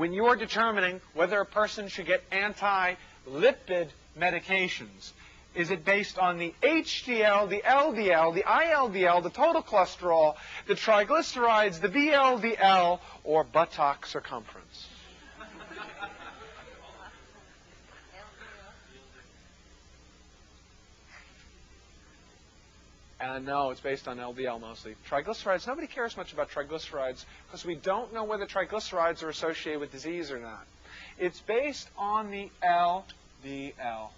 when you're determining whether a person should get anti-lipid medications? Is it based on the HDL, the LDL, the ILDL, the total cholesterol, the triglycerides, the VLDL, or buttock circumference? And no, it's based on LDL mostly. Triglycerides, nobody cares much about triglycerides because we don't know whether triglycerides are associated with disease or not. It's based on the LDL.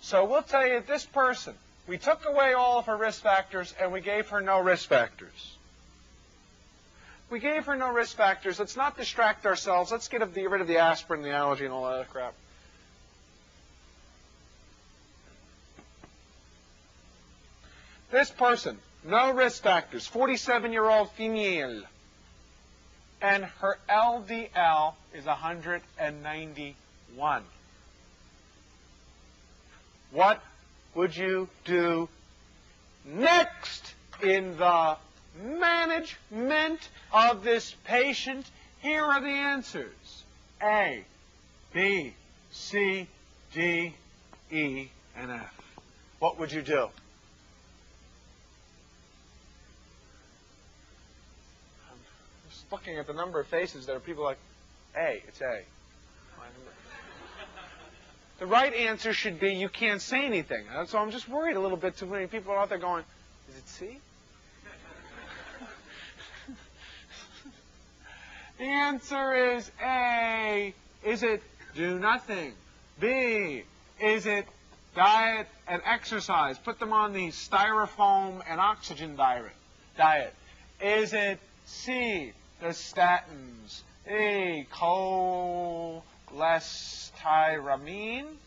So we'll tell you this person, we took away all of her risk factors and we gave her no risk factors. We gave her no risk factors. Let's not distract ourselves. Let's get rid of the aspirin, the allergy, and all that crap. This person, no risk factors, 47-year-old female, and her LDL is 191. What would you do next in the management of this patient? Here are the answers: A, B, C, D, E, and F. What would you do? Looking at the number of faces, there are people like, A, it's A. The right answer should be you can't say anything. So I'm just worried a little bit too many people are out there going, is it C? The answer is A. Is it do nothing? B. Is it diet and exercise? Put them on the styrofoam and oxygen diet. Is it C? The statins, A, cholestyramine,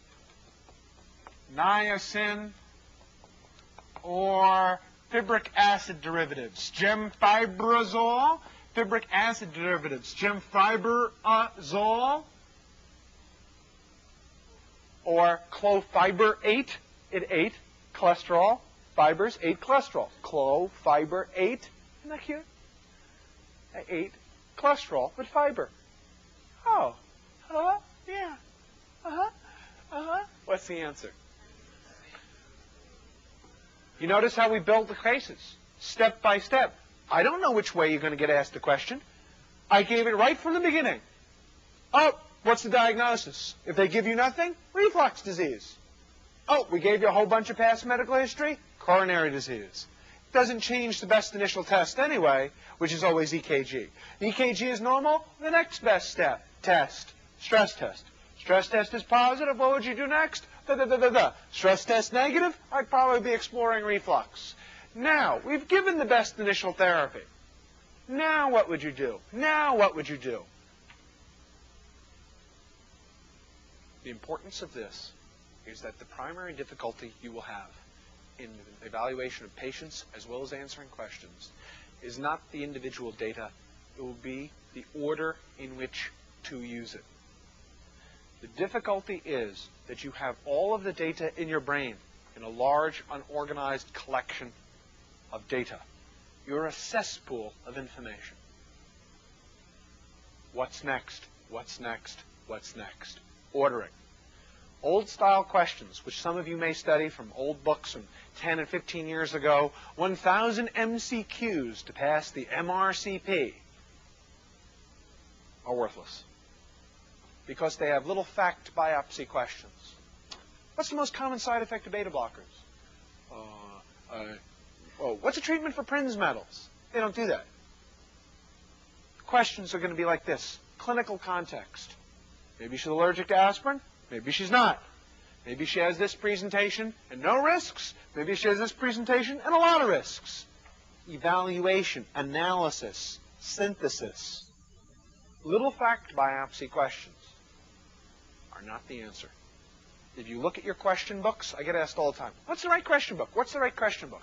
niacin, or fibric acid derivatives, gemfibrozole, fibric acid derivatives, gemfibrozole, or clofiber-8, it 8 cholesterol, fibers, 8 cholesterol, clofiber-8, isn't that cute? 8 cholesterol, but fiber. Oh, yeah. What's the answer? You notice how we build the cases, step by step. I don't know which way you're going to get asked the question. I gave it right from the beginning. Oh, what's the diagnosis? If they give you nothing, reflux disease. Oh, we gave you a whole bunch of past medical history, coronary disease. Doesn't change the best initial test anyway, which is always EKG. The EKG is normal, the next best test, stress test. Stress test is positive, what would you do next? Stress test negative, I'd probably be exploring reflux. Now, we've given the best initial therapy. Now what would you do? Now what would you do? The importance of this is that the primary difficulty you will have in the evaluation of patients as well as answering questions is not the individual data, it will be the order in which to use it. The difficulty is that you have all of the data in your brain in a large, unorganized collection of data. You're a cesspool of information. What's next? What's next? What's next? Ordering. Old-style questions, which some of you may study from old books from 10 and 15 years ago, 1,000 MCQs to pass the MRCP, are worthless because they have little fact biopsy questions. What's the most common side effect of beta blockers? What's the treatment for Prinz metals? They don't do that. Questions are going to be like this. Clinical context. Maybe she's allergic to aspirin. Maybe she's not. Maybe she has this presentation and no risks. Maybe she has this presentation and a lot of risks. Evaluation, analysis, synthesis. Little fact biopsy questions are not the answer. If you look at your question books, I get asked all the time, what's the right question book? What's the right question book?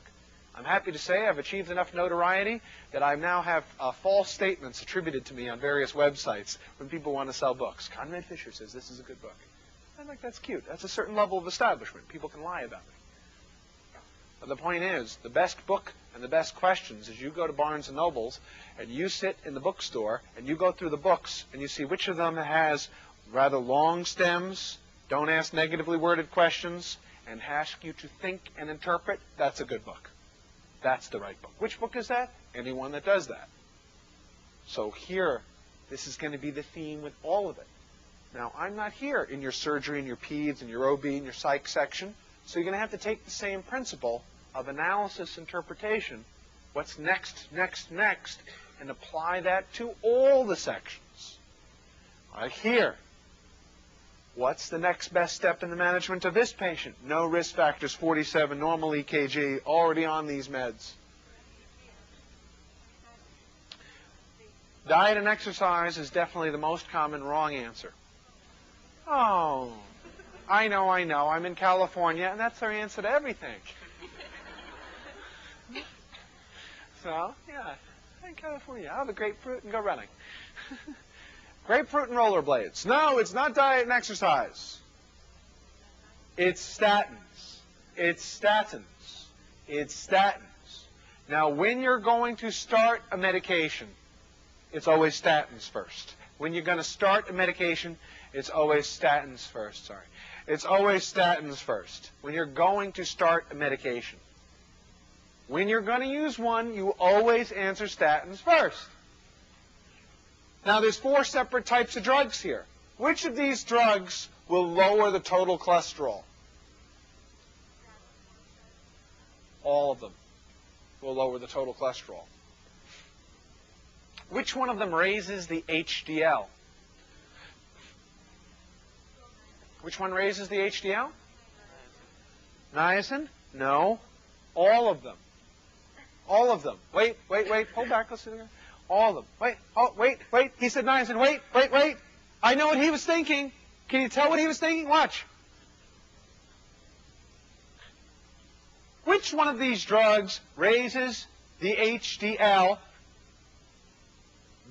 I'm happy to say I've achieved enough notoriety that I now have false statements attributed to me on various websites when people want to sell books. Conrad Fisher says this is a good book. I'm like, that's cute. That's a certain level of establishment. People can lie about me. The point is, the best book and the best questions is you go to Barnes & Noble's and you sit in the bookstore and you go through the books and you see which of them has rather long stems, don't ask negatively worded questions, and ask you to think and interpret. That's a good book. That's the right book. Which book is that? Anyone that does that. So here, this is going to be the theme with all of it. Now, I'm not here in your surgery and your peds and your OB and your psych section, so you're going to have to take the same principle of analysis, interpretation, what's next, and apply that to all the sections. Right here. What's the next best step in the management of this patient? No risk factors, 47, normal EKG, already on these meds. Diet and exercise is definitely the most common wrong answer. Oh, I know. I'm in California, and that's their answer to everything. So, yeah, in California, I'll have a grapefruit and go running. Grapefruit and rollerblades. No, it's not diet and exercise. It's statins. It's statins. It's statins. Now, when you're going to start a medication, it's always statins first. When you're going to start a medication, it's always statins first. Sorry. It's always statins first. When you're going to start a medication. When you're going to use one, you always answer statins first. Now, there's 4 separate types of drugs here. Which of these drugs will lower the total cholesterol? All of them will lower the total cholesterol. Which one of them raises the HDL? Which one raises the HDL? Niacin? No. All of them. All of them. Wait. Hold back. Let's see again. All of them. Wait. He said niacin. Wait. I know what he was thinking. Can you tell what he was thinking? Watch. Which one of these drugs raises the HDL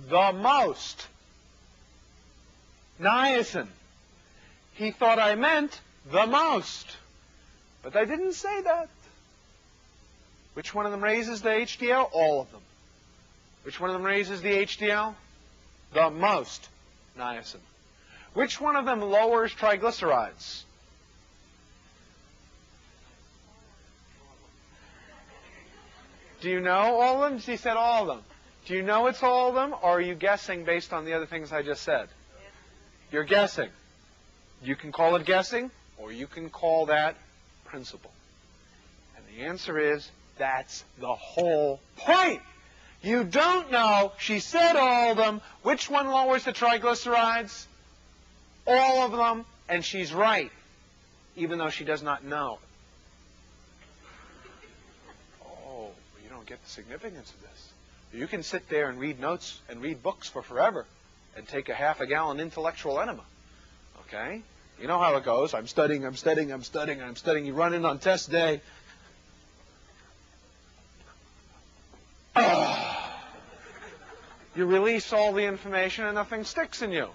the most? Niacin. He thought I meant the most. But I didn't say that. Which one of them raises the HDL? All of them. Which one of them raises the HDL? The most. Niacin. Which one of them lowers triglycerides? Do you know all of them? He said all of them. Do you know it's all of them, or are you guessing based on the other things I just said? You're guessing. You can call it guessing, or you can call that principle. And the answer is, that's the whole point. You don't know. She said all of them. Which one lowers the triglycerides? All of them. And she's right, even though she does not know. Oh, you don't get the significance of this. You can sit there and read notes and read books for forever and take a half-a-gallon intellectual enema. Okay? You know how it goes. I'm studying. You run in on test day. You release all the information and nothing sticks in you.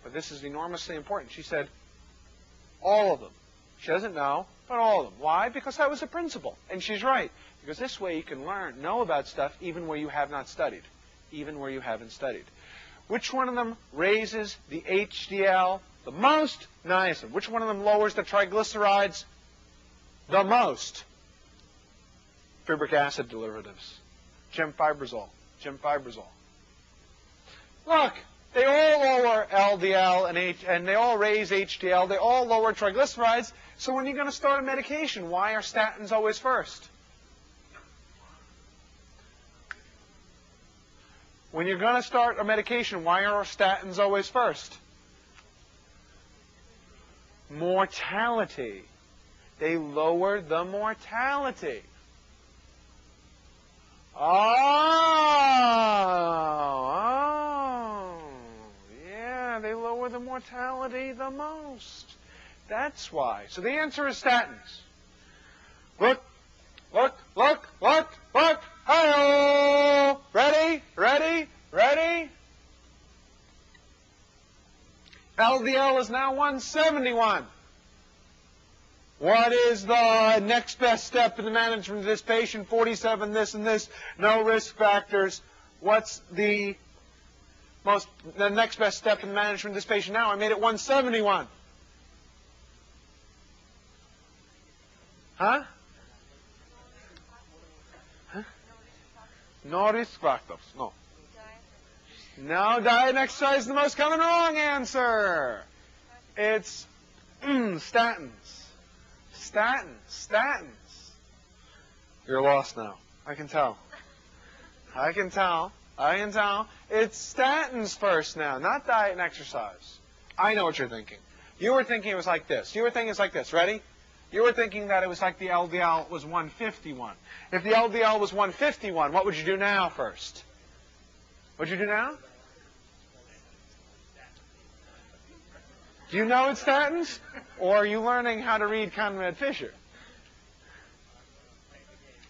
But this is enormously important. She said, all of them. She doesn't know, but all of them. Why? Because that was a principle. And she's right. Because this way you can know about stuff even where you have not studied. Even where you haven't studied. Which one of them raises the HDL the most? Niacin. Which one of them lowers the triglycerides the most? Fibric acid derivatives. Gemfibrozol. Look, they all lower LDL and they all raise HDL. They all lower triglycerides. So when you're going to start a medication, why are statins always first? When you're going to start a medication, why are statins always first? Mortality. They lower the mortality. Oh, yeah, they lower the mortality the most. That's why. So the answer is statins. Look. Hi-oh! Ready? LDL is now 171. What is the next best step in the management of this patient? 47, this and this, no risk factors. What's the next best step in the management of this patient now? I made it 171. Huh? No risk factors, no. No, diet and exercise is the most common wrong answer. It's statins. Statins. You're lost now. I can tell. It's statins first now, not diet and exercise. I know what you're thinking. You were thinking it was like this. Ready? You were thinking that it was like the LDL was 151. If the LDL was 151, what would you do now first? What'd you do now? Do you know it's statins? Or are you learning how to read Conrad Fisher?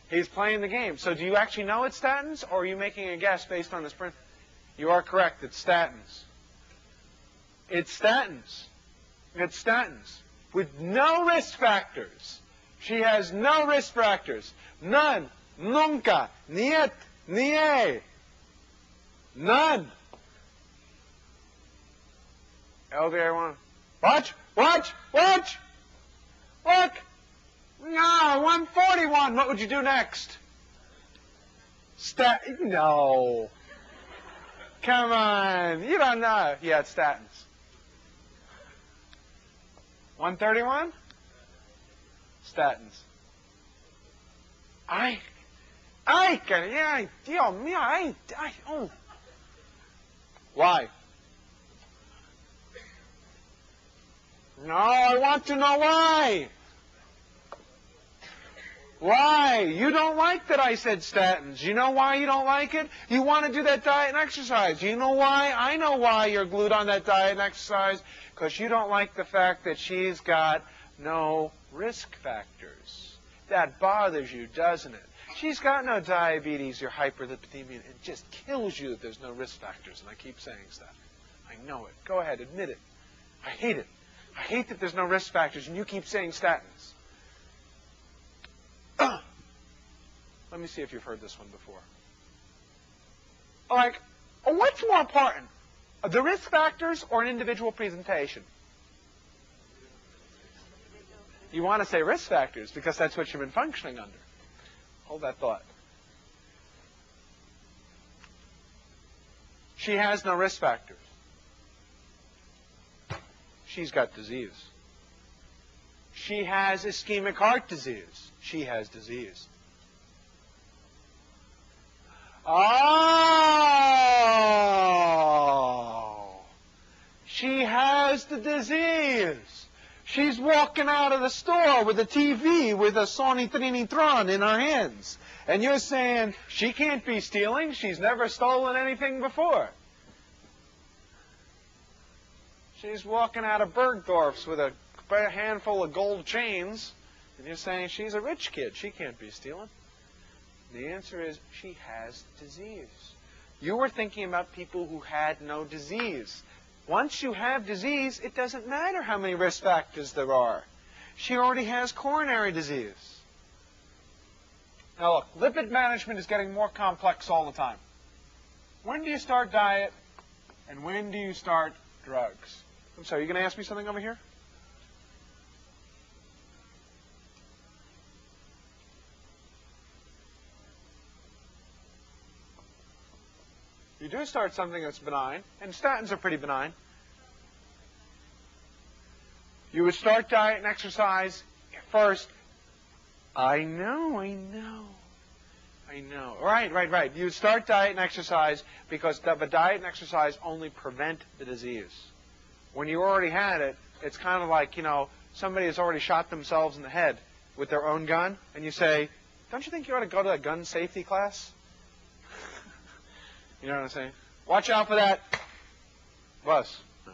He's playing the game. So do you actually know it's statins, or are you making a guess based on this print? You are correct. It's statins. It's statins. It's statins. With no risk factors. She has no risk factors. None. Nunca. Niet. Nie. None. LDL1. Watch. Look. No, 141. What would you do next? No. Come on. You don't know. Yeah, it's statins. 131? Statins. Why? No, I want to know why. Why? You don't like that I said statins. You know why you don't like it? You want to do that diet and exercise. You know why? I know why you're glued on that diet and exercise. Because you don't like the fact that she's got no risk factors. That bothers you, doesn't it? She's got no diabetes or hyperlipidemia. It just kills you that there's no risk factors. And I keep saying that. I know it. Go ahead, admit it. I hate it. I hate that there's no risk factors, and you keep saying statins. Let me see if you've heard this one before. Like, what's more important, the risk factors or an individual presentation? You want to say risk factors because that's what you've been functioning under. Hold that thought. She has no risk factors. She's got disease. She has ischemic heart disease. She has disease. Oh! She has the disease. She's walking out of the store with a TV with a Sony Trinitron in her hands. And you're saying she can't be stealing. She's never stolen anything before. She's walking out of Bergdorf's with a handful of gold chains. And you're saying she's a rich kid. She can't be stealing. The answer is she has disease. You were thinking about people who had no disease. Once you have disease, it doesn't matter how many risk factors there are. She already has coronary disease. Now look, lipid management is getting more complex all the time. When do you start diet and when do you start drugs? I'm sorry, you going to ask me something over here? You do start something that's benign, and statins are pretty benign. You would start diet and exercise first. I know. Right. You would start diet and exercise because the diet and exercise only prevent the disease. When you already had it, it's kind of like, somebody has already shot themselves in the head with their own gun, and you say, don't you think you ought to go to a gun safety class? You know what I'm saying? Watch out for that. Bus. No.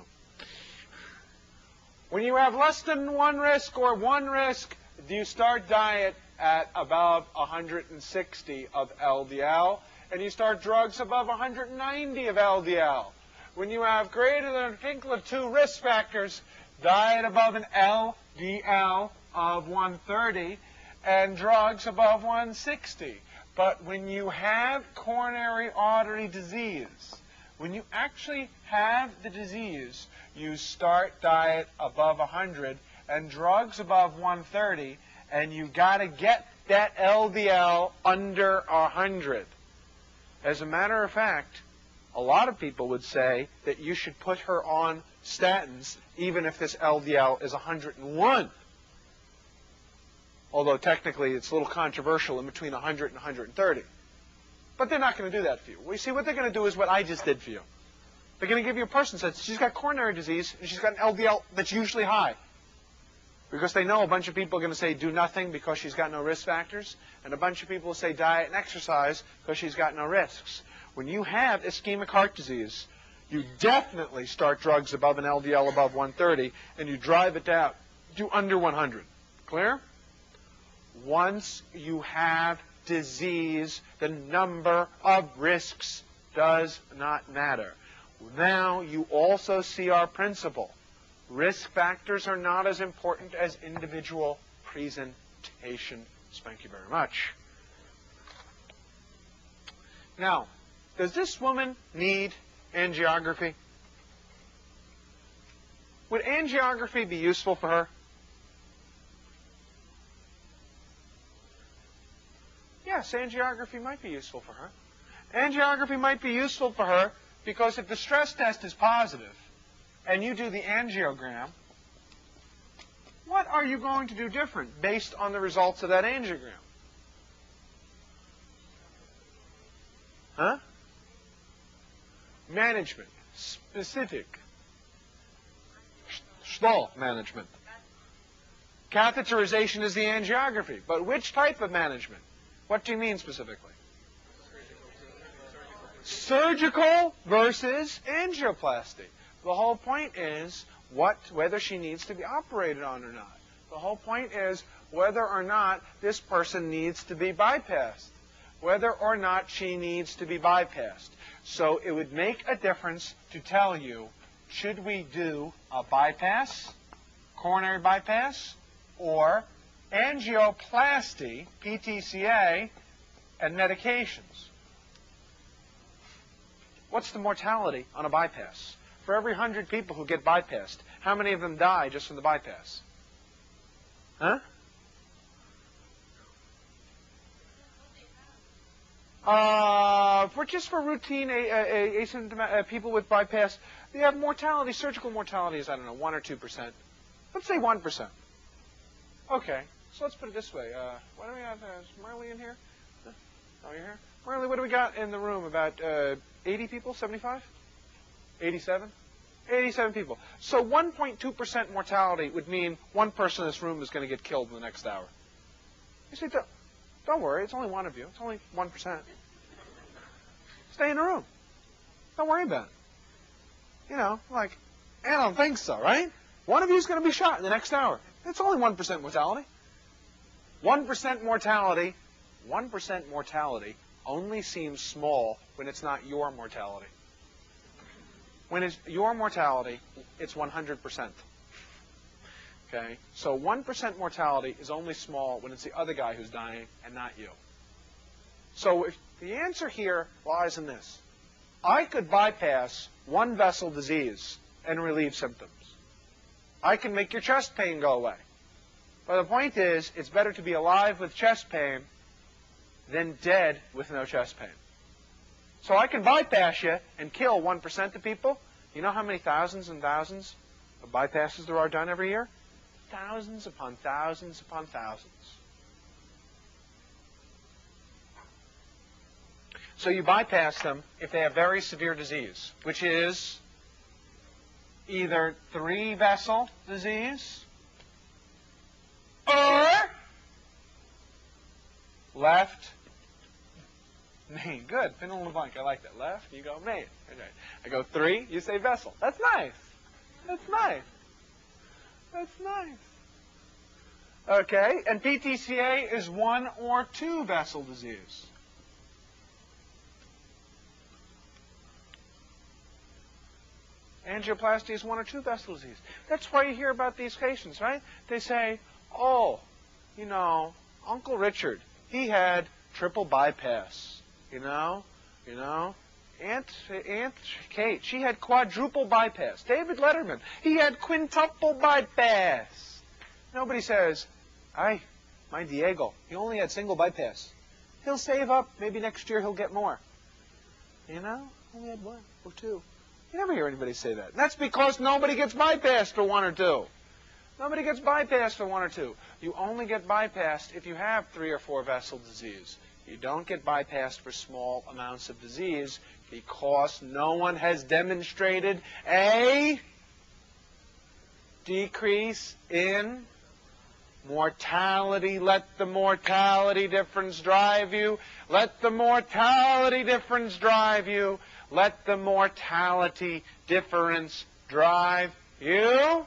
When you have less than one risk or one risk, do you start diet at above 160 of LDL, and you start drugs above 190 of LDL. When you have greater than a tinkle of 2 risk factors, diet above an LDL of 130 and drugs above 160. But when you have coronary artery disease, when you actually have the disease, you start diet above 100 and drugs above 130, and you got to get that LDL under 100. As a matter of fact, a lot of people would say that you should put her on statins even if this LDL is 101. Although technically it's a little controversial in between 100 and 130. But they're not going to do that for you. Well, you see, what they're going to do is what I just did for you. They're going to give you a person that says she's got coronary disease and she's got an LDL that's usually high. Because they know a bunch of people are going to say do nothing because she's got no risk factors, and a bunch of people will say diet and exercise because she's got no risks. When you have ischemic heart disease, you definitely start drugs above an LDL above 130, and you drive it down to under 100. Clear? Once you have disease, the number of risks does not matter. Now you also see our principle. Risk factors are not as important as individual presentation. Thank you very much. Now, does this woman need angiography? Would angiography be useful for her? Yes, angiography might be useful for her. Angiography might be useful for her because if the stress test is positive and you do the angiogram, what are you going to do different based on the results of that angiogram? Huh? Management. Specific. Stall management. Catheterization is the angiography. But which type of management? What do you mean specifically? Surgical versus angioplasty. The whole point is whether she needs to be operated on or not. The whole point is whether or not this person needs to be bypassed. Whether or not she needs to be bypassed. So it would make a difference to tell you, should we do a bypass, coronary bypass, or angioplasty, PTCA, and medications? What's the mortality on a bypass? For every 100 people who get bypassed, how many of them die just from the bypass? Huh? Just for routine asymptomatic people with bypass, they have mortality. Surgical mortality is, I don't know, 1 or 2%. Let's say 1%. Okay, so let's put it this way. What do we have? Is Marley in here? Oh, you're here? Marley, what do we got in the room? About 80 people? 75? 87? 87 people. So 1.2% mortality would mean one person in this room is going to get killed in the next hour. You say, don't worry, it's only one of you. It's only 1%. Stay in the room. Don't worry about it. You know, like, I don't think so, right? One of you is going to be shot in the next hour. It's only 1% mortality. 1% mortality, 1% mortality only seems small when it's not your mortality. When it's your mortality, it's 100%. Okay? So 1% mortality is only small when it's the other guy who's dying and not you. So if the answer here lies in this. I could bypass one vessel disease and relieve symptoms. I can make your chest pain go away. But the point is, it's better to be alive with chest pain than dead with no chest pain. So I can bypass you and kill 1% of people. You know how many thousands and thousands of bypasses there are done every year? Thousands upon thousands upon thousands. So you bypass them if they have very severe disease, which is either 3-vessel disease or left main. Good. Fill in the blank. I like that. Left, you go main. Okay. I go 3, you say vessel. That's nice. That's nice. That's nice. Okay. And PTCA is 1 or 2 vessel disease. Angioplasty is 1 or 2 vessel disease. That's why you hear about these patients, right? They say, Oh, Uncle Richard, he had triple bypass. Aunt Kate, she had quadruple bypass. David Letterman, he had quintuple bypass. Nobody says, my Diego, he only had single bypass. He'll save up. Maybe next year he'll get more. Only had one or two. You never hear anybody say that. And that's because nobody gets bypassed for one or two. Nobody gets bypassed for one or two. You only get bypassed if you have 3 or 4 vessel disease. You don't get bypassed for small amounts of disease because no one has demonstrated a decrease in mortality. Let the mortality difference drive you. Let the mortality difference drive you. Let the mortality difference drive you.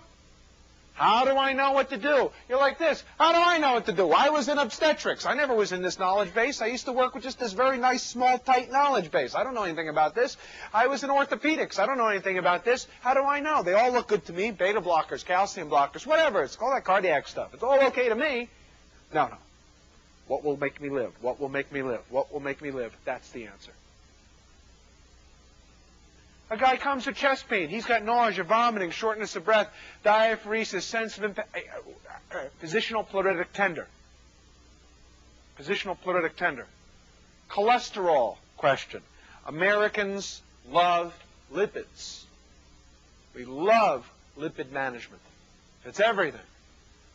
How do I know what to do? You're like this. How do I know what to do? I was in obstetrics. I never was in this knowledge base. I used to work with just this very nice, small, tight knowledge base. I don't know anything about this. I was in orthopedics. I don't know anything about this. How do I know? They all look good to me. Beta blockers, calcium blockers, whatever. It's all that cardiac stuff. It's all okay to me. No. What will make me live? What will make me live? What will make me live? That's the answer. A guy comes with chest pain. He's got nausea, vomiting, shortness of breath, diaphoresis, sense of positional pleuritic tender. Positional pleuritic tender. Cholesterol question. Americans love lipids. We love lipid management. It's everything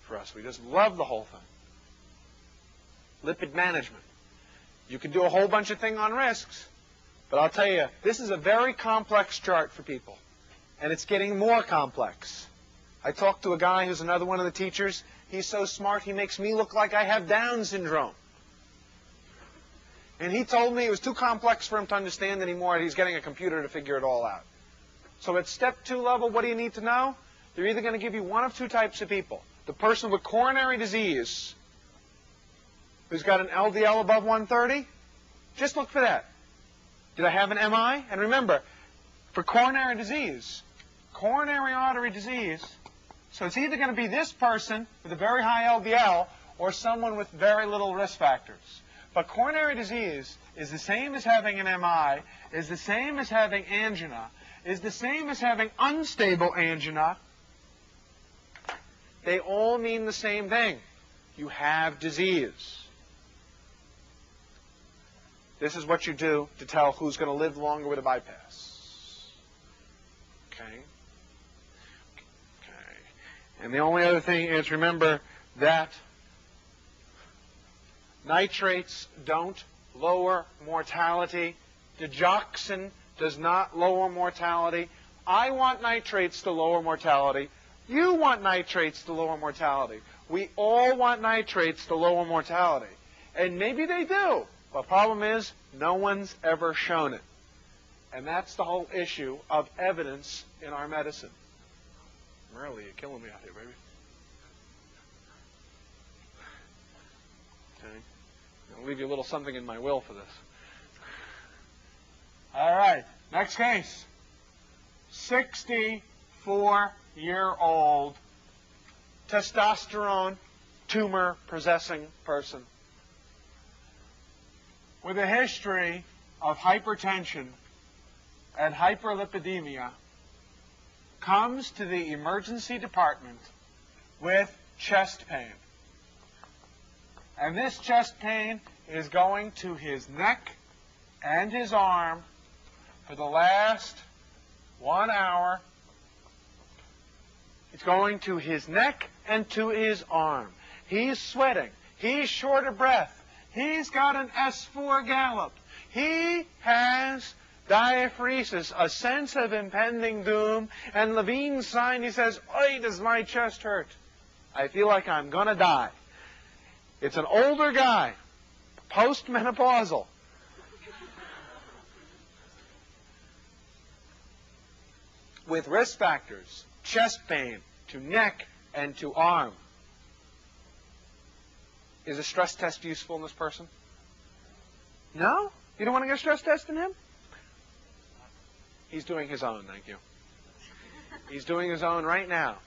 for us. We just love the whole thing. Lipid management. You can do a whole bunch of things on risks. But I'll tell you, this is a very complex chart for people, and it's getting more complex. I talked to a guy who's another one of the teachers. He's so smart, he makes me look like I have Down syndrome. And he told me it was too complex for him to understand anymore, and he's getting a computer to figure it all out. So at step 2 level, what do you need to know? They're either going to give you one of 2 types of people. The person with coronary disease who's got an LDL above 130, just look for that. Did I have an MI? And remember, for coronary disease, coronary artery disease, so it's either going to be this person with a very high LDL or someone with very little risk factors. But coronary disease is the same as having an MI, is the same as having angina, is the same as having unstable angina. They all mean the same thing. You have disease. This is what you do to tell who's going to live longer with a bypass. Okay? And the only other thing is, remember that nitrates don't lower mortality. Digoxin does not lower mortality. I want nitrates to lower mortality. You want nitrates to lower mortality. We all want nitrates to lower mortality. And maybe they do. The problem is, no one's ever shown it. And that's the whole issue of evidence in our medicine. Really, you're killing me out here, baby. Okay. I'll leave you a little something in my will for this. All right, next case. 64-year-old testosterone tumor-possessing person with a history of hypertension and hyperlipidemia comes to the emergency department with chest pain. And this chest pain is going to his neck and his arm for the last 1 hour. It's going to his neck and to his arm. He's sweating. He's short of breath. He's got an S4 gallop. He has diaphoresis, a sense of impending doom, and Levine's sign, he says, "Oi, does my chest hurt? I feel like I'm going to die." It's an older guy, postmenopausal. With risk factors, chest pain to neck and to arm. Is a stress test useful in this person? No? You don't want to get a stress test in him? He's doing his own, thank you. He's doing his own right now.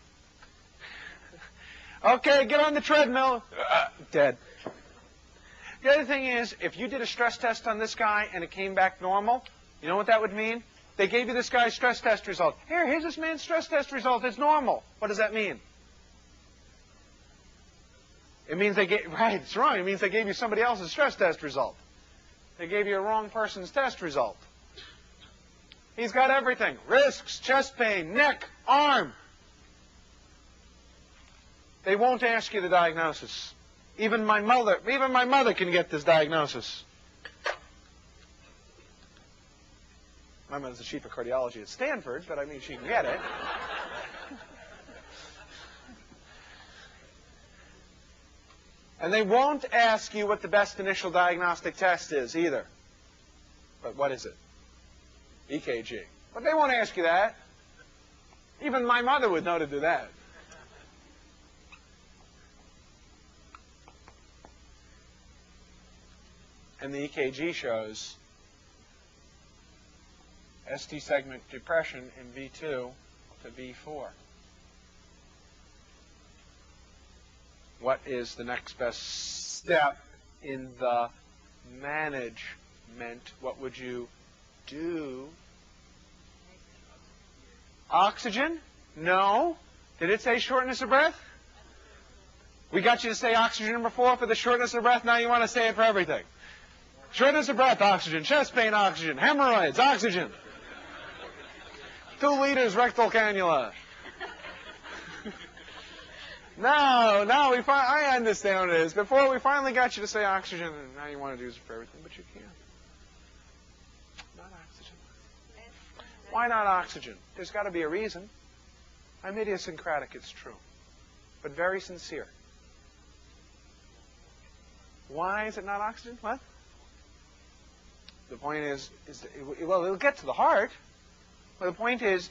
Okay, get on the treadmill. Dead. The other thing is, if you did a stress test on this guy and it came back normal, you know what that would mean? They gave you this guy's stress test result. Here's this man's stress test result. It's normal. What does that mean? It means they gave, right, it's wrong. It means they gave you somebody else's stress test result. They gave you a wrong person's test result. He's got everything. Risks, chest pain, neck, arm. They won't ask you the diagnosis. Even my mother can get this diagnosis. My mother's the chief of cardiology at Stanford, but I mean, she can get it. And they won't ask you what the best initial diagnostic test is either. But what is it? EKG. But they won't ask you that. Even my mother would know to do that. And the EKG shows ST segment depression in V2 to V4. What is the next best step in the management? What would you do? Oxygen? No. Did it say shortness of breath? We got you to say oxygen number 4 for the shortness of breath. Now you want to say it for everything. Shortness of breath, oxygen. Chest pain, oxygen. Hemorrhoids, oxygen. 2 liters rectal cannula. No, I understand what it is. Before we finally got you to say oxygen, and now you want to use it for everything, but you can't. Not oxygen. Why not oxygen? There's got to be a reason. I'm idiosyncratic, it's true, but very sincere. Why is it not oxygen? What? The point is well, it'll get to the heart. But the point is,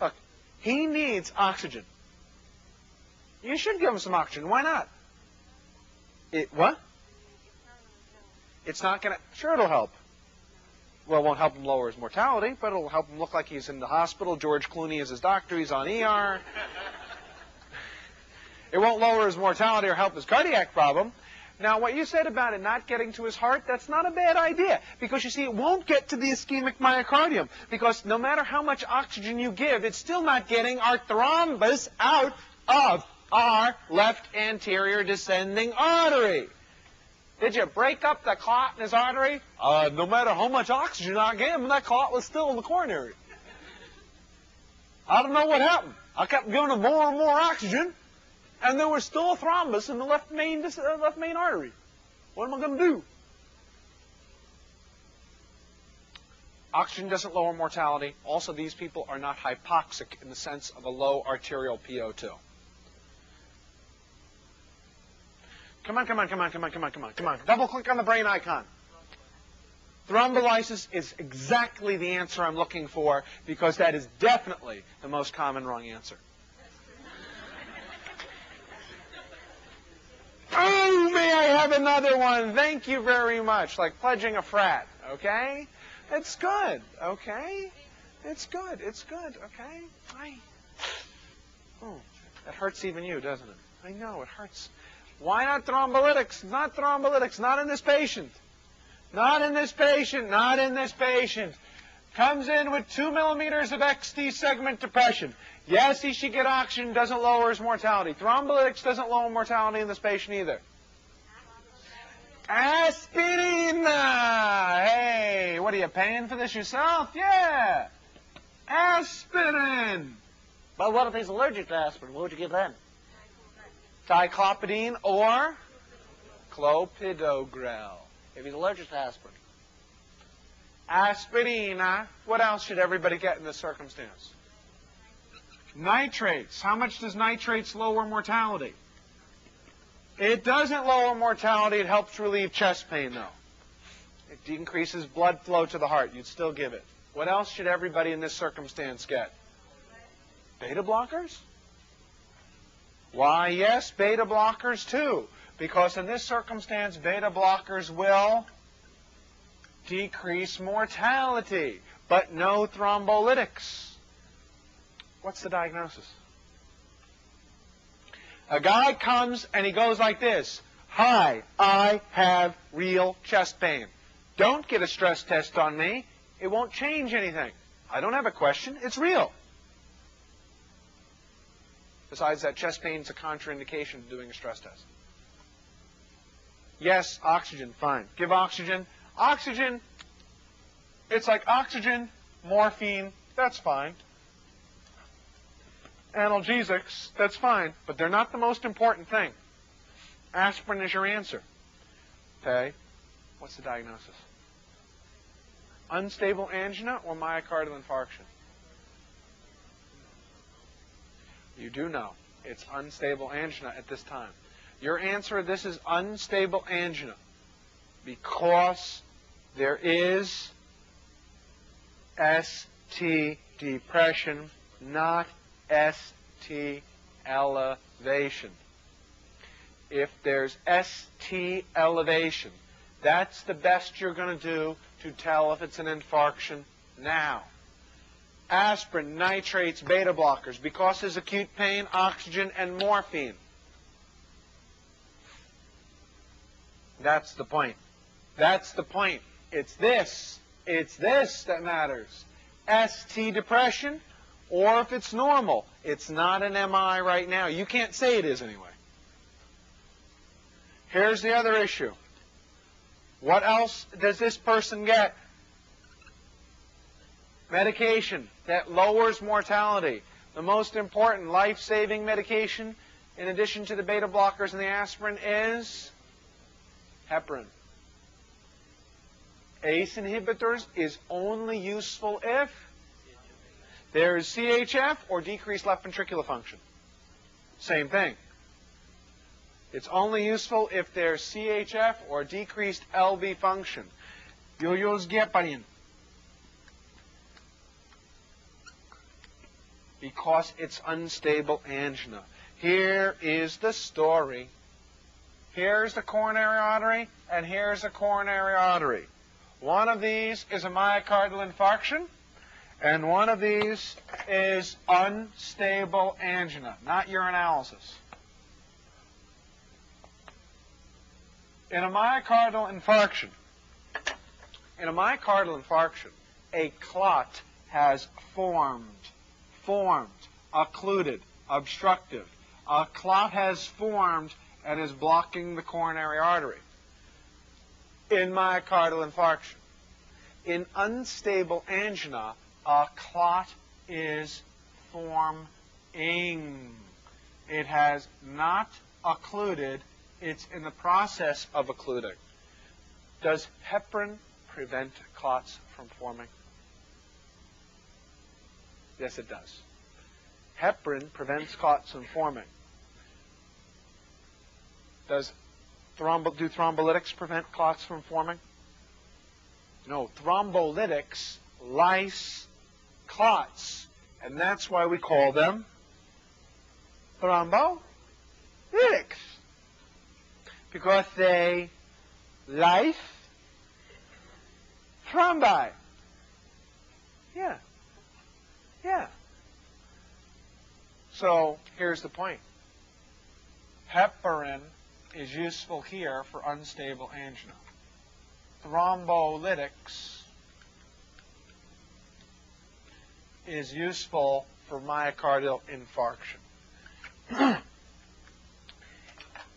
look, he needs oxygen. You should give him some oxygen. Why not? What? It's not going to... Sure, it'll help. Well, it won't help him lower his mortality, but it'll help him look like he's in the hospital. George Clooney is his doctor. He's on ER. It won't lower his mortality or help his cardiac problem. Now, what you said about it not getting to his heart, that's not a bad idea. Because, you see, it won't get to the ischemic myocardium. Because no matter how much oxygen you give, it's still not getting our thrombus out of our left anterior descending artery. Did you break up the clot in his artery? No matter how much oxygen I gave him, that clot was still in the coronary. I don't know what happened. I kept giving him more and more oxygen, and there was still a thrombus in the left main artery. What am I going to do? Oxygen doesn't lower mortality. Also, these people are not hypoxic in the sense of a low arterial PO2. Come on. Double click on the brain icon. Thrombolysis is exactly the answer I'm looking for, because that is definitely the most common wrong answer. Oh, may I have another one? Thank you very much. Like pledging a frat, okay? It's good, okay? It's good, okay? Oh, that hurts even you, doesn't it? I know, it hurts. Why not thrombolytics? Not thrombolytics. Not in this patient. Not in this patient. Not in this patient. Comes in with 2 millimeters of XT segment depression. Yes, he should get oxygen. Doesn't lower his mortality. Thrombolytics doesn't lower mortality in this patient either. Aspirin. Hey, what are you paying for this yourself? Yeah. Aspirin. But what if he's allergic to aspirin? What would you give then? Diclopidine or clopidogrel. If he's allergic to aspirin. Aspirin. What else should everybody get in this circumstance? Nitrates. How much does nitrates lower mortality? It doesn't lower mortality. It helps relieve chest pain, though. It increases blood flow to the heart. You'd still give it. What else should everybody in this circumstance get? Beta blockers? Why, yes, beta blockers too. Because in this circumstance, beta blockers will decrease mortality, but no thrombolytics. What's the diagnosis? A guy comes and he goes like this. Hi, I have real chest pain. Don't get a stress test on me. It won't change anything. I don't have a question. It's real. Besides that, chest pain is a contraindication to doing a stress test. Yes, oxygen, fine. Give oxygen. Oxygen, it's like oxygen, morphine, that's fine. Analgesics, that's fine, but they're not the most important thing. Aspirin is your answer. Okay, what's the diagnosis? Unstable angina or myocardial infarction? You do know. It's unstable angina at this time. Your answer, this is unstable angina because there is ST depression, not ST elevation. If there's ST elevation, that's the best you're going to do to tell if it's an infarction now. Aspirin, nitrates, beta blockers, because there's acute pain, oxygen, and morphine. That's the point. That's the point. It's this that matters. ST depression, or if it's normal, it's not an MI right now. You can't say it is anyway. Here's the other issue. What else does this person get? Medication that lowers mortality. The most important life-saving medication, in addition to the beta blockers and the aspirin, is heparin. ACE inhibitors is only useful if there is CHF or decreased left ventricular function. Same thing. It's only useful if there's CHF or decreased LV function. You use heparin because it's unstable angina. Here is the story. Here's the coronary artery, and here's the coronary artery. One of these is a myocardial infarction, and one of these is unstable angina, not urinalysis. In a myocardial infarction, a clot has formed, occluded, obstructive. A clot has formed and is blocking the coronary artery. In myocardial infarction. In unstable angina, a clot is forming. It has not occluded. It's in the process of occluding. Does heparin prevent clots from forming? Yes, it does. Heparin prevents clots from forming. Do thrombolytics prevent clots from forming? No, thrombolytics lyse clots, and that's why we call them thrombolytics, because they lyse thrombi. Yeah. So here's the point. Heparin is useful here for unstable angina. Thrombolytics is useful for myocardial infarction.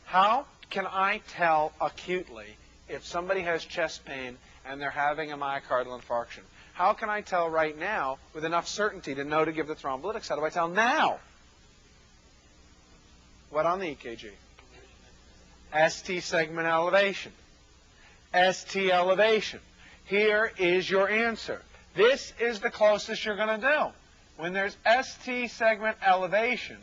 How can I tell acutely if somebody has chest pain and they're having a myocardial infarction? How can I tell right now with enough certainty to know to give the thrombolytics? How do I tell now? What on the EKG? ST segment elevation. ST elevation. Here is your answer. This is the closest you're going to do. When there's ST segment elevation,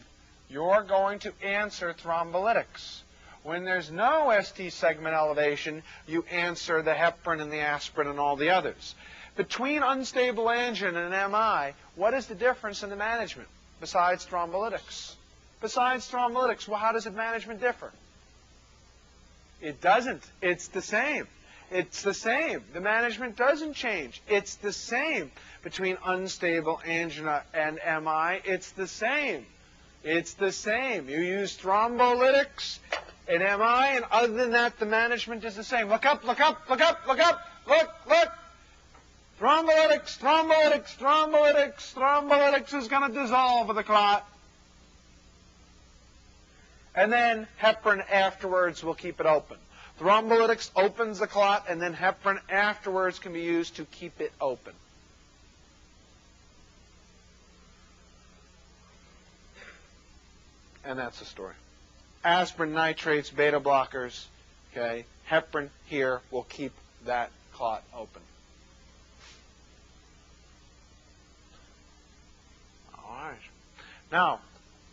you're going to answer thrombolytics. When there's no ST segment elevation, you answer the heparin and the aspirin and all the others. Between unstable angina and MI, what is the difference in the management besides thrombolytics? Besides thrombolytics, well, how does the management differ? It doesn't. It's the same. It's the same. The management doesn't change. It's the same between unstable angina and MI. It's the same. It's the same. You use thrombolytics in MI, and other than that, the management is the same. Look up, look up, look up, look up, look, look. Thrombolytics, thrombolytics, thrombolytics, thrombolytics is going to dissolve the clot. And then heparin afterwards will keep it open. Thrombolytics opens the clot, and then heparin afterwards can be used to keep it open. And that's the story. Aspirin, nitrates, beta blockers, okay? Heparin here will keep that clot open. All right. Now,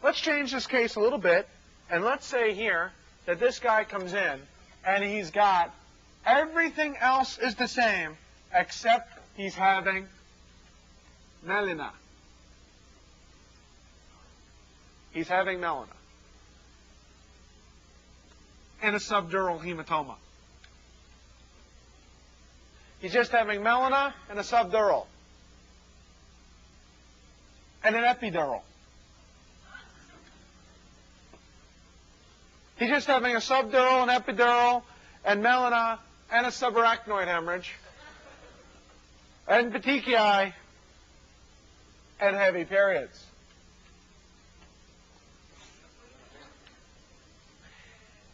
let's change this case a little bit, and let's say here that this guy comes in, and he's got everything else is the same, except he's having melena. He's having melena and a subdural hematoma. He's just having melena and a subdural and an epidural. He's just having a subdural, an epidural, and melena and a subarachnoid hemorrhage and petechiae and heavy periods.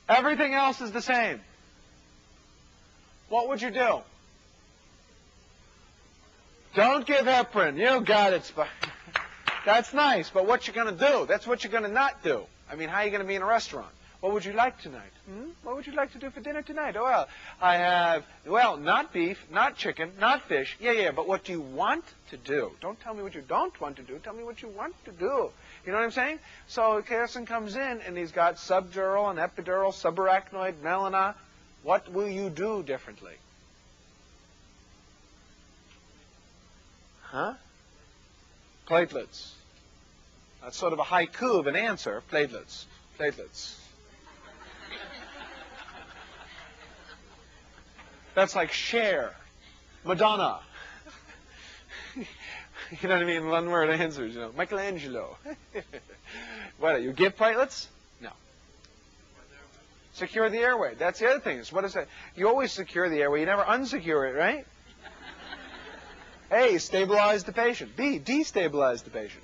Everything else is the same. What would you do? Don't give heparin. You got it. That's nice, but what you going to do? That's what you're going to not do. I mean, how are you going to be in a restaurant? What would you like tonight? What would you like to do for dinner tonight? Oh, well, I have, well, not beef, not chicken, not fish. Yeah, but what do you want to do? Don't tell me what you don't want to do. Tell me what you want to do. You know what I'm saying? So a person comes in, and he's got subdural and epidural, subarachnoid, melena. What will you do differently? Huh? Platelets. That's sort of a haiku of an answer. Platelets. Platelets. That's like Cher, Madonna. You know what I mean? One-word answers, you know. Michelangelo. What, you give platelets? No. Secure the airway. That's the other thing. Is what is that? You always secure the airway. You never unsecure it, right? A, stabilize the patient. B, destabilize the patient.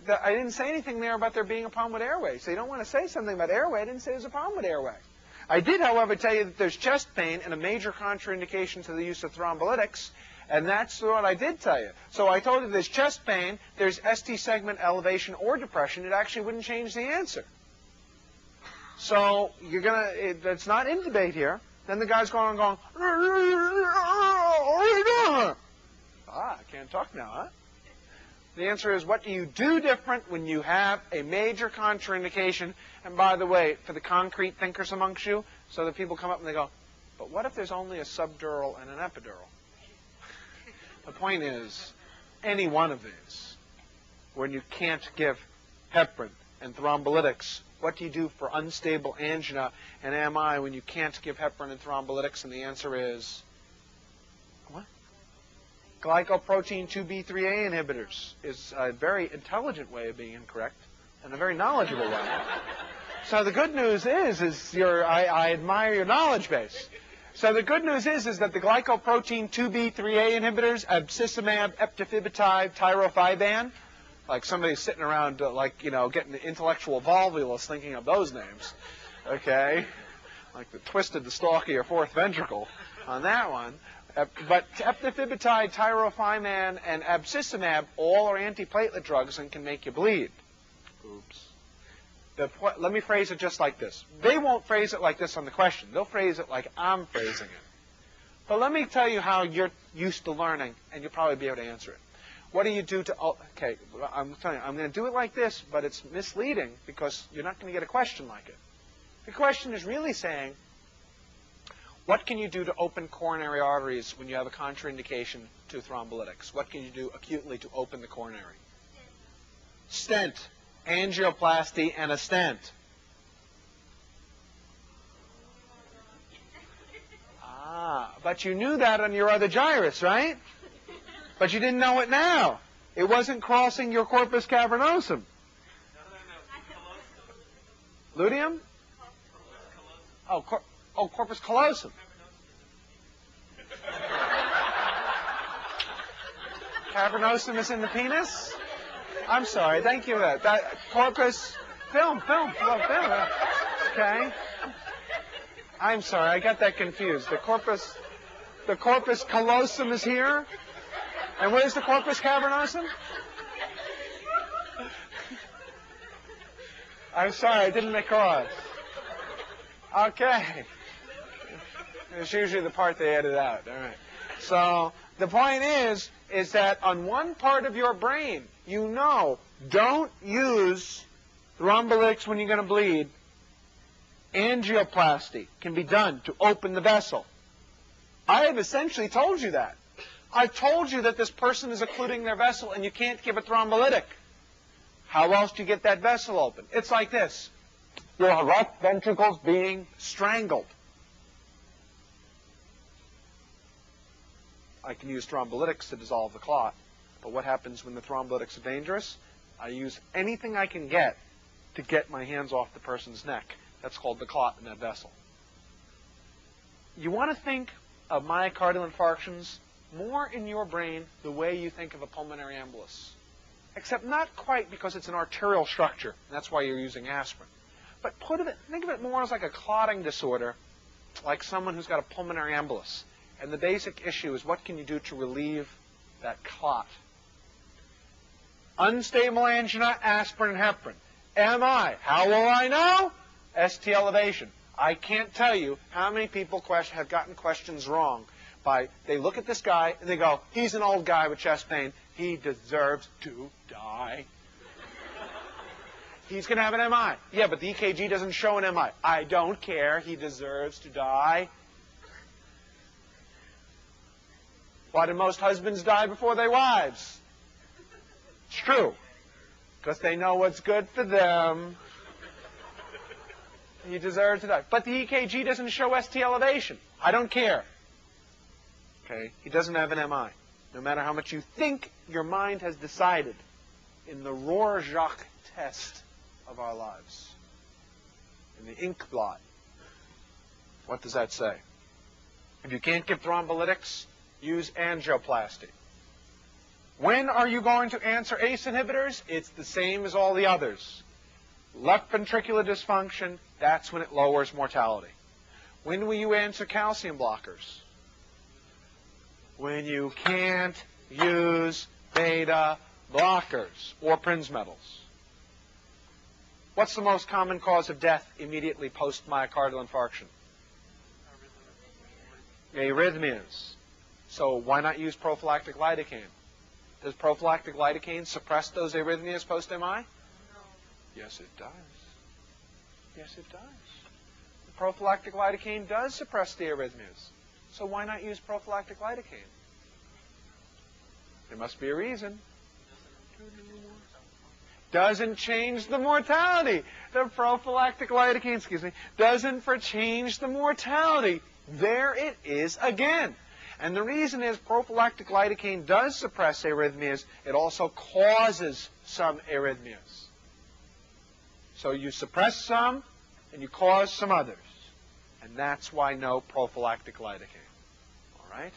I didn't say anything there about there being a problem with airway. So you don't want to say something about airway. I didn't say there's a problem with airway. I did, however, tell you that there's chest pain and a major contraindication to the use of thrombolytics, and that's what I did tell you. So I told you there's chest pain, there's ST segment elevation or depression. It actually wouldn't change the answer. So you're gonna, it's not in debate here. Then the guy's going, what are you doing? I can't talk now, huh? The answer is, what do you do different when you have a major contraindication? And by the way, for the concrete thinkers amongst you, so that people come up and they go, but what if there's only a subdural and an epidural? The point is, any one of these, when you can't give heparin and thrombolytics, what do you do for unstable angina and MI when you can't give heparin and thrombolytics? And the answer is, what? Glycoprotein 2B3A inhibitors is a very intelligent way of being incorrect and a very knowledgeable way. So the good news is I admire your knowledge base. So the good news is that the glycoprotein 2B3A inhibitors, abscimab, eptifibatide, tirofiban, like somebody's sitting around, getting the intellectual volvulus thinking of those names, okay? Like the twisted the stalk of your fourth ventricle on that one. But eptifibatide, tirofiban, and abscimab all are antiplatelet drugs and can make you bleed. Oops. Let me phrase it just like this. They won't phrase it like this on the question. They'll phrase it like I'm phrasing it. But let me tell you how you're used to learning, and you'll probably be able to answer it. What do you do to, okay, I'm telling you, I'm going to do it like this, but it's misleading because you're not going to get a question like it. The question is really saying, what can you do to open coronary arteries when you have a contraindication to thrombolytics? What can you do acutely to open the coronary? Stent. Angioplasty and a stent. But you knew that on your other gyrus, right? But you didn't know it now. It wasn't crossing your corpus cavernosum. Luteum? Oh, corpus callosum. Cavernosum is in the penis? I'm sorry. Thank you for that. Corpus, film. Okay. I'm sorry. I got that confused. The corpus callosum is here. And where's the corpus cavernosum? I'm sorry. I didn't cross. Okay. It's usually the part they edit out. All right. So the point is that on one part of your brain, you know, don't use thrombolytics when you're going to bleed. Angioplasty can be done to open the vessel. I have essentially told you that. I've told you that this person is occluding their vessel and you can't give a thrombolytic. How else do you get that vessel open? It's like this. Your left ventricle's being strangled. I can use thrombolytics to dissolve the clot. But what happens when the thrombolytics are dangerous? I use anything I can get to get my hands off the person's neck. That's called the clot in that vessel. You want to think of myocardial infarctions more in your brain the way you think of a pulmonary embolus. Except not quite, because it's an arterial structure. And that's why you're using aspirin. But think of it more as like a clotting disorder, like someone who's got a pulmonary embolus. And the basic issue is, what can you do to relieve that clot? Unstable angina, aspirin and heparin. MI, how will I know? ST elevation. I can't tell you how many people have gotten questions wrong by, they look at this guy and they go, he's an old guy with chest pain. He deserves to die. He's going to have an MI. Yeah, but the EKG doesn't show an MI. I don't care. He deserves to die. Why do most husbands die before their wives? It's true. Because they know what's good for them. He deserves to die. But the EKG doesn't show ST elevation. I don't care. Okay? He doesn't have an MI. No matter how much you think your mind has decided in the Rorschach test of our lives, in the ink blot. What does that say? If you can't give thrombolytics, use angioplasty. When are you going to answer ACE inhibitors? It's the same as all the others. Left ventricular dysfunction, that's when it lowers mortality. When will you answer calcium blockers? When you can't use beta blockers or Prinz metals. What's the most common cause of death immediately post-myocardial infarction? Arrhythmias. So why not use prophylactic lidocaine? Does prophylactic lidocaine suppress those arrhythmias post-MI? No. Yes, it does. Yes, it does. The prophylactic lidocaine does suppress the arrhythmias. So why not use prophylactic lidocaine? There must be a reason. Doesn't change the mortality. The prophylactic lidocaine, doesn't change the mortality. There it is again. And the reason is prophylactic lidocaine does suppress arrhythmias. It also causes some arrhythmias. So you suppress some and you cause some others. And that's why no prophylactic lidocaine. All right?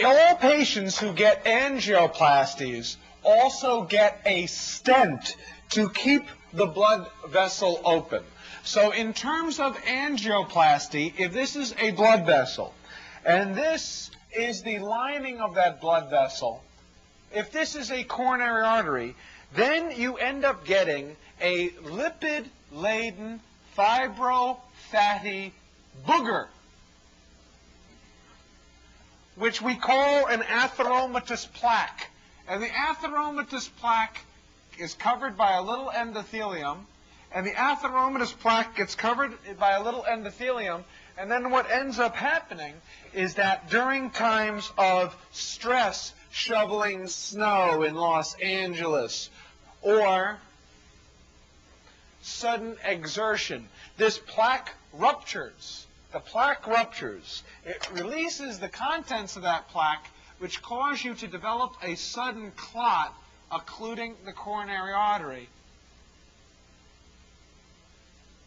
All patients who get angioplasties also get a stent to keep the blood vessel open. So in terms of angioplasty, if this is a blood vessel, and this is the lining of that blood vessel. If this is a coronary artery, then you end up getting a lipid-laden, fibro-fatty booger, which we call an atheromatous plaque. And the atheromatous plaque is covered by a little endothelium, and the atheromatous plaque gets covered by a little endothelium, and then what ends up happening is that during times of stress, shoveling snow in Los Angeles, or sudden exertion, this plaque ruptures. The plaque ruptures. It releases the contents of that plaque, which cause you to develop a sudden clot occluding the coronary artery.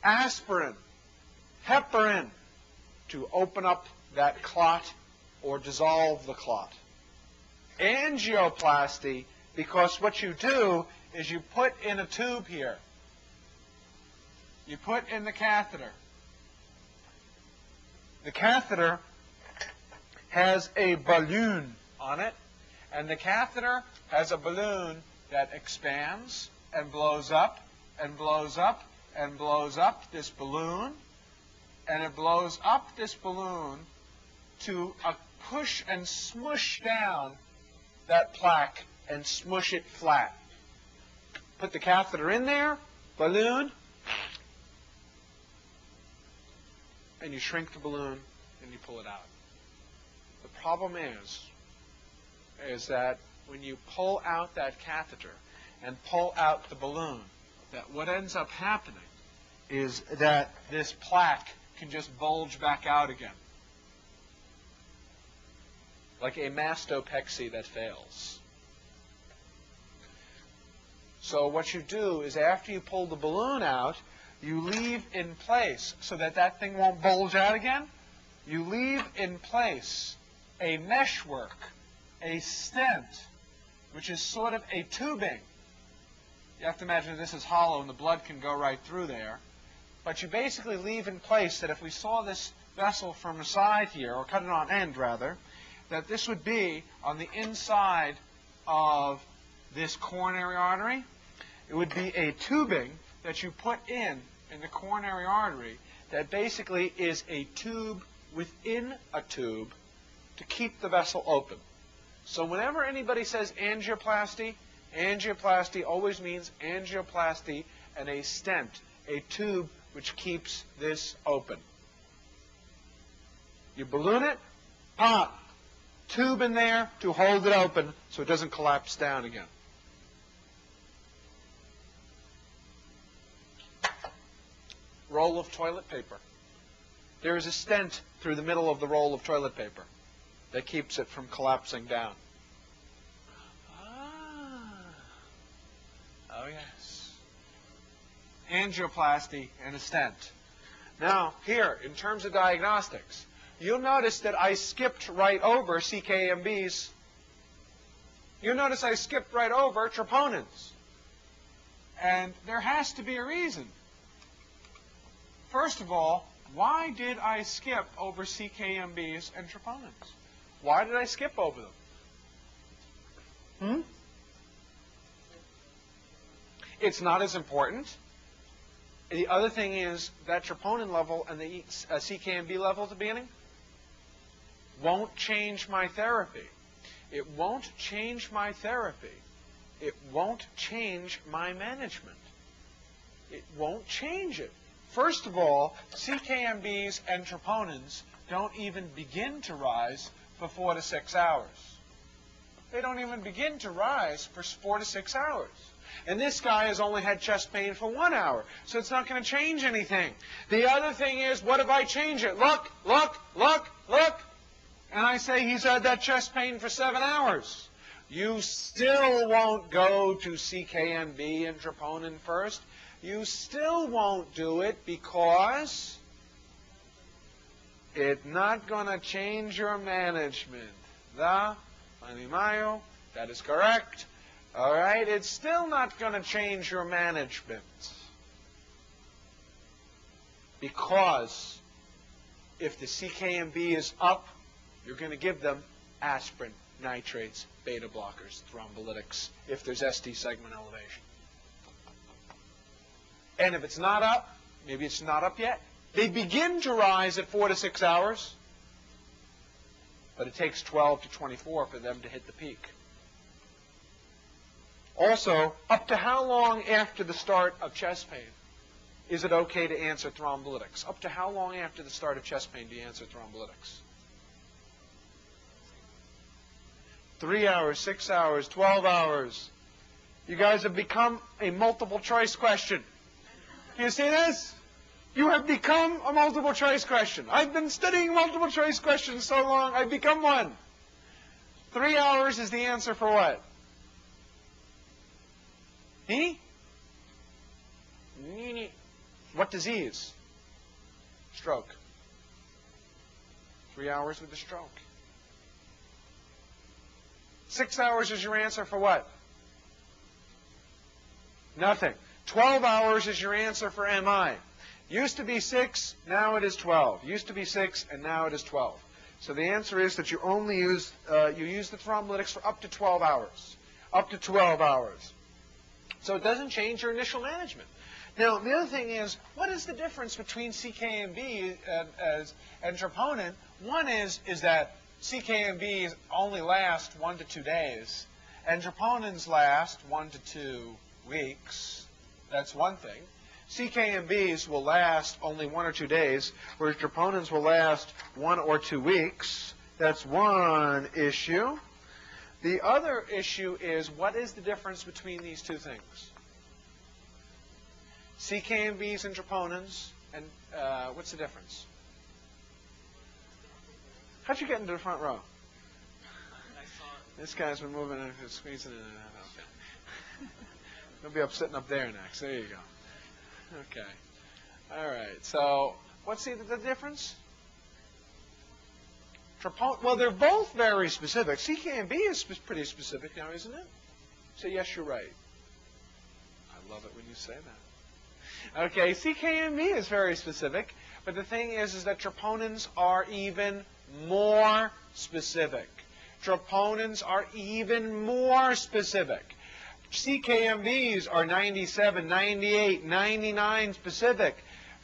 Aspirin, heparin, to open up that clot or dissolve the clot. Angioplasty, because what you do is you put in a tube here. You put in the catheter. The catheter has a balloon on it, and the catheter has a balloon that expands and blows up and blows up and blows up this balloon, and it blows up this balloon to push and smush down that plaque and smush it flat. Put the catheter in there, balloon, and you shrink the balloon and you pull it out. The problem is that when you pull out that catheter and pull out the balloon, that what ends up happening is that this plaque can just bulge back out again, like a mastopexy that fails. So what you do is after you pull the balloon out, you leave in place, so that that thing won't bulge out again, you leave in place a meshwork, a stent, which is sort of a tubing. You have to imagine this is hollow and the blood can go right through there. But you basically leave in place that if we saw this vessel from the side here, or cut it on end rather, that this would be on the inside of this coronary artery. It would be a tubing that you put in the coronary artery that basically is a tube within a tube to keep the vessel open. So whenever anybody says angioplasty, angioplasty always means angioplasty and a stent, a tube which keeps this open. You balloon it, pop, tube in there to hold it open so it doesn't collapse down again. Roll of toilet paper. There is a stent through the middle of the roll of toilet paper that keeps it from collapsing down. Oh yes. Angioplasty and a stent. Now, here, in terms of diagnostics, you'll notice that I skipped right over CKMBs. You'll notice I skipped right over troponins. And there has to be a reason. First of all, why did I skip over CKMBs and troponins? Why did I skip over them? It's not as important. The other thing is that troponin level and the CKMB level at the beginning won't change my therapy. It won't change my therapy. It won't change my management. It won't change it. First of all, CKMBs and troponins don't even begin to rise for 4 to 6 hours. They don't even begin to rise for 4 to 6 hours. And this guy has only had chest pain for 1 hour, so it's not going to change anything. The other thing is, what if I change it? Look, look, look, look. And I say he's had that chest pain for 7 hours. You still won't go to CKMB and troponin first. You still won't do it because it's not going to change your management. Manimayo, that is correct. All right, it's still not going to change your management. Because if the CKMB is up You're going to give them aspirin, nitrates, beta blockers, thrombolytics, if there's ST segment elevation. And if it's not up, maybe it's not up yet. They begin to rise at 4 to 6 hours, but it takes 12 to 24 for them to hit the peak. Also, up to how long after the start of chest pain is it okay to answer thrombolytics? Up to how long after the start of chest pain do you answer thrombolytics? 3 hours, 6 hours, 12 hours. You guys have become a multiple choice question. Do you see this? You have become a multiple choice question. I've been studying multiple choice questions so long, I've become one. 3 hours is the answer for what? What disease? Stroke. 3 hours with a stroke. 6 hours is your answer for what? Nothing. 12 hours is your answer for MI. Used to be 6, now it is 12. Used to be 6, and now it is 12. So the answer is that you only use the thrombolytics for up to 12 hours. Up to 12 hours. So it doesn't change your initial management. Now, the other thing is, what is the difference between CKMB and troponin? One is that CKMBs only last 1 to 2 days, and troponins last 1 to 2 weeks. That's one thing. CKMBs will last only 1 or 2 days, whereas troponins will last 1 or 2 weeks. That's one issue. The other issue is, what is the difference between these two things? CKMBs and troponins, and what's the difference? How'd you get into the front row? This guy's been moving and squeezing in and out. Okay. He'll be up sitting up there next. There you go. Okay. All right. So what's the difference? Well, they're both very specific. CKMB is pretty specific now, isn't it? So yes, you're right. I love it when you say that. Okay, CKMB is very specific, but the thing is that troponins are even more specific. Troponins are even more specific. CKMBs are 97, 98, 99 specific.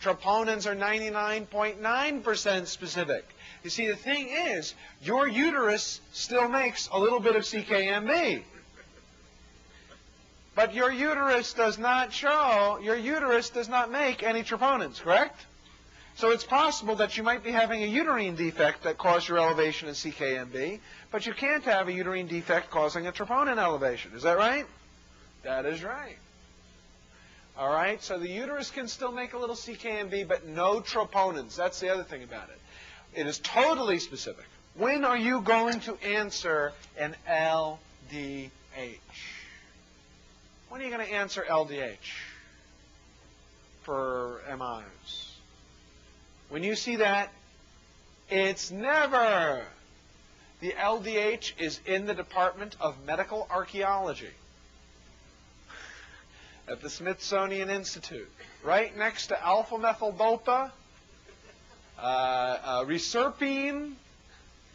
Troponins are 99.9% specific. You see, the thing is, your uterus still makes a little bit of CKMB. But your uterus does not make any troponins, correct? So it's possible that you might be having a uterine defect that caused your elevation in CKMB, but you can't have a uterine defect causing a troponin elevation. Is that right? That is right. All right, so the uterus can still make a little CKMB, but no troponins. That's the other thing about it. It is totally specific. When are you going to answer an LDH? When are you going to answer LDH for MIs? When you see that, it's never. The LDH is in the Department of Medical Archaeology at the Smithsonian Institute, right next to alpha-methyl-dopa, reserpine,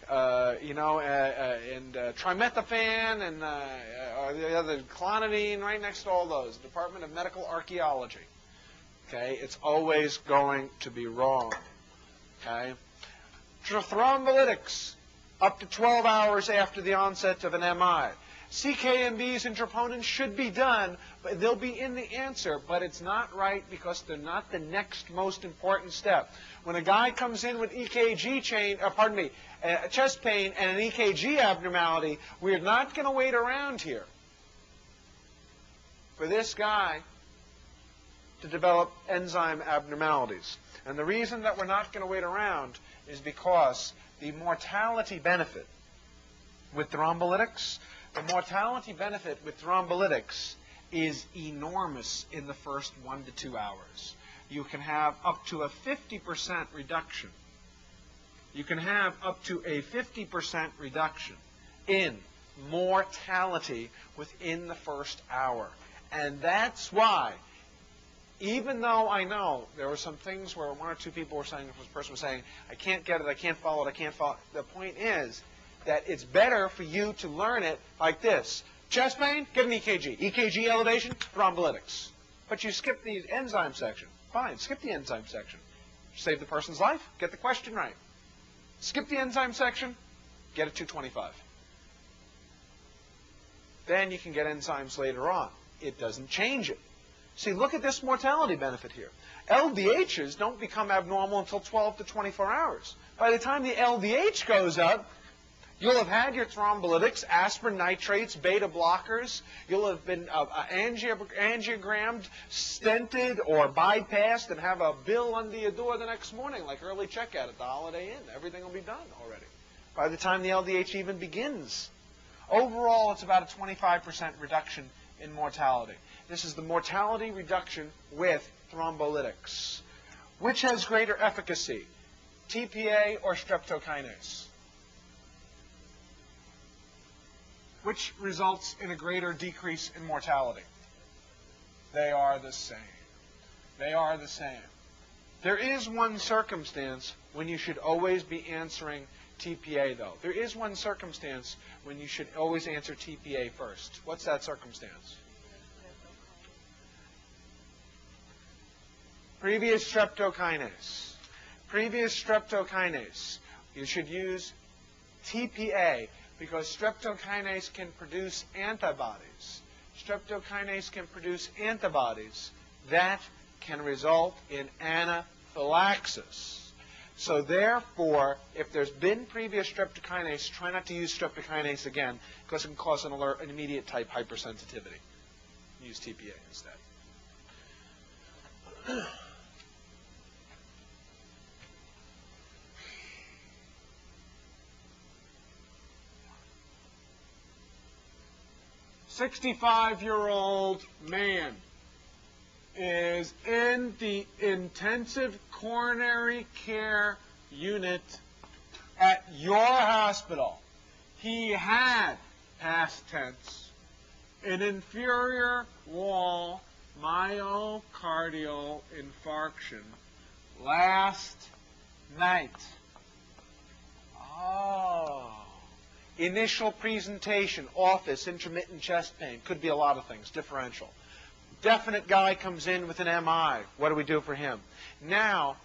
and trimethophan, and the other clonidine, right next to all those. Department of Medical Archaeology. Okay, it's always going to be wrong. Okay, thrombolytics up to 12 hours after the onset of an MI. CKMBs and troponins should be done, but they'll be in the answer, but it's not right because they're not the next most important step. When a guy comes in with chest pain and an EKG abnormality, we're not going to wait around here for this guy to develop enzyme abnormalities. And the reason that we're not going to wait around is because the mortality benefit with thrombolytics, is enormous in the first 1 to 2 hours. You can have up to a 50% reduction. You can have up to a 50% reduction in mortality within the first hour. And that's why even though I know there were some things where one or two people were saying, this person was saying, I can't get it, I can't follow it, I can't follow it. The point is that it's better for you to learn it like this. Chest pain, get an EKG. EKG elevation, thrombolytics. But you skip the enzyme section. Fine, skip the enzyme section. Save the person's life, get the question right. Skip the enzyme section, get a 225. Then you can get enzymes later on. It doesn't change it. See, look at this mortality benefit here. LDHs don't become abnormal until 12 to 24 hours. By the time the LDH goes up, you'll have had your thrombolytics, aspirin nitrates, beta blockers. You'll have been angiogrammed, stented, or bypassed and have a bill under your door the next morning, like early checkout at the Holiday Inn. Everything will be done already by the time the LDH even begins. Overall, it's about a 25% reduction in mortality. This is the mortality reduction with thrombolytics. Which has greater efficacy, TPA or streptokinase? Which results in a greater decrease in mortality? They are the same. They are the same. There is one circumstance when you should always be answering TPA, though. There is one circumstance when you should always answer TPA first. What's that circumstance? Previous streptokinase. Previous streptokinase. You should use TPA because streptokinase can produce antibodies. Streptokinase can produce antibodies that can result in anaphylaxis. So therefore, if there's been previous streptokinase, try not to use streptokinase again because it can cause an immediate type hypersensitivity. Use TPA instead. "65-year-old man is in the intensive coronary care unit at your hospital. He had, past tense, an inferior wall myocardial infarction last night." Oh. Initial presentation, office, intermittent chest pain. Could be a lot of things, differential. Definite guy comes in with an MI. What do we do for him? Now,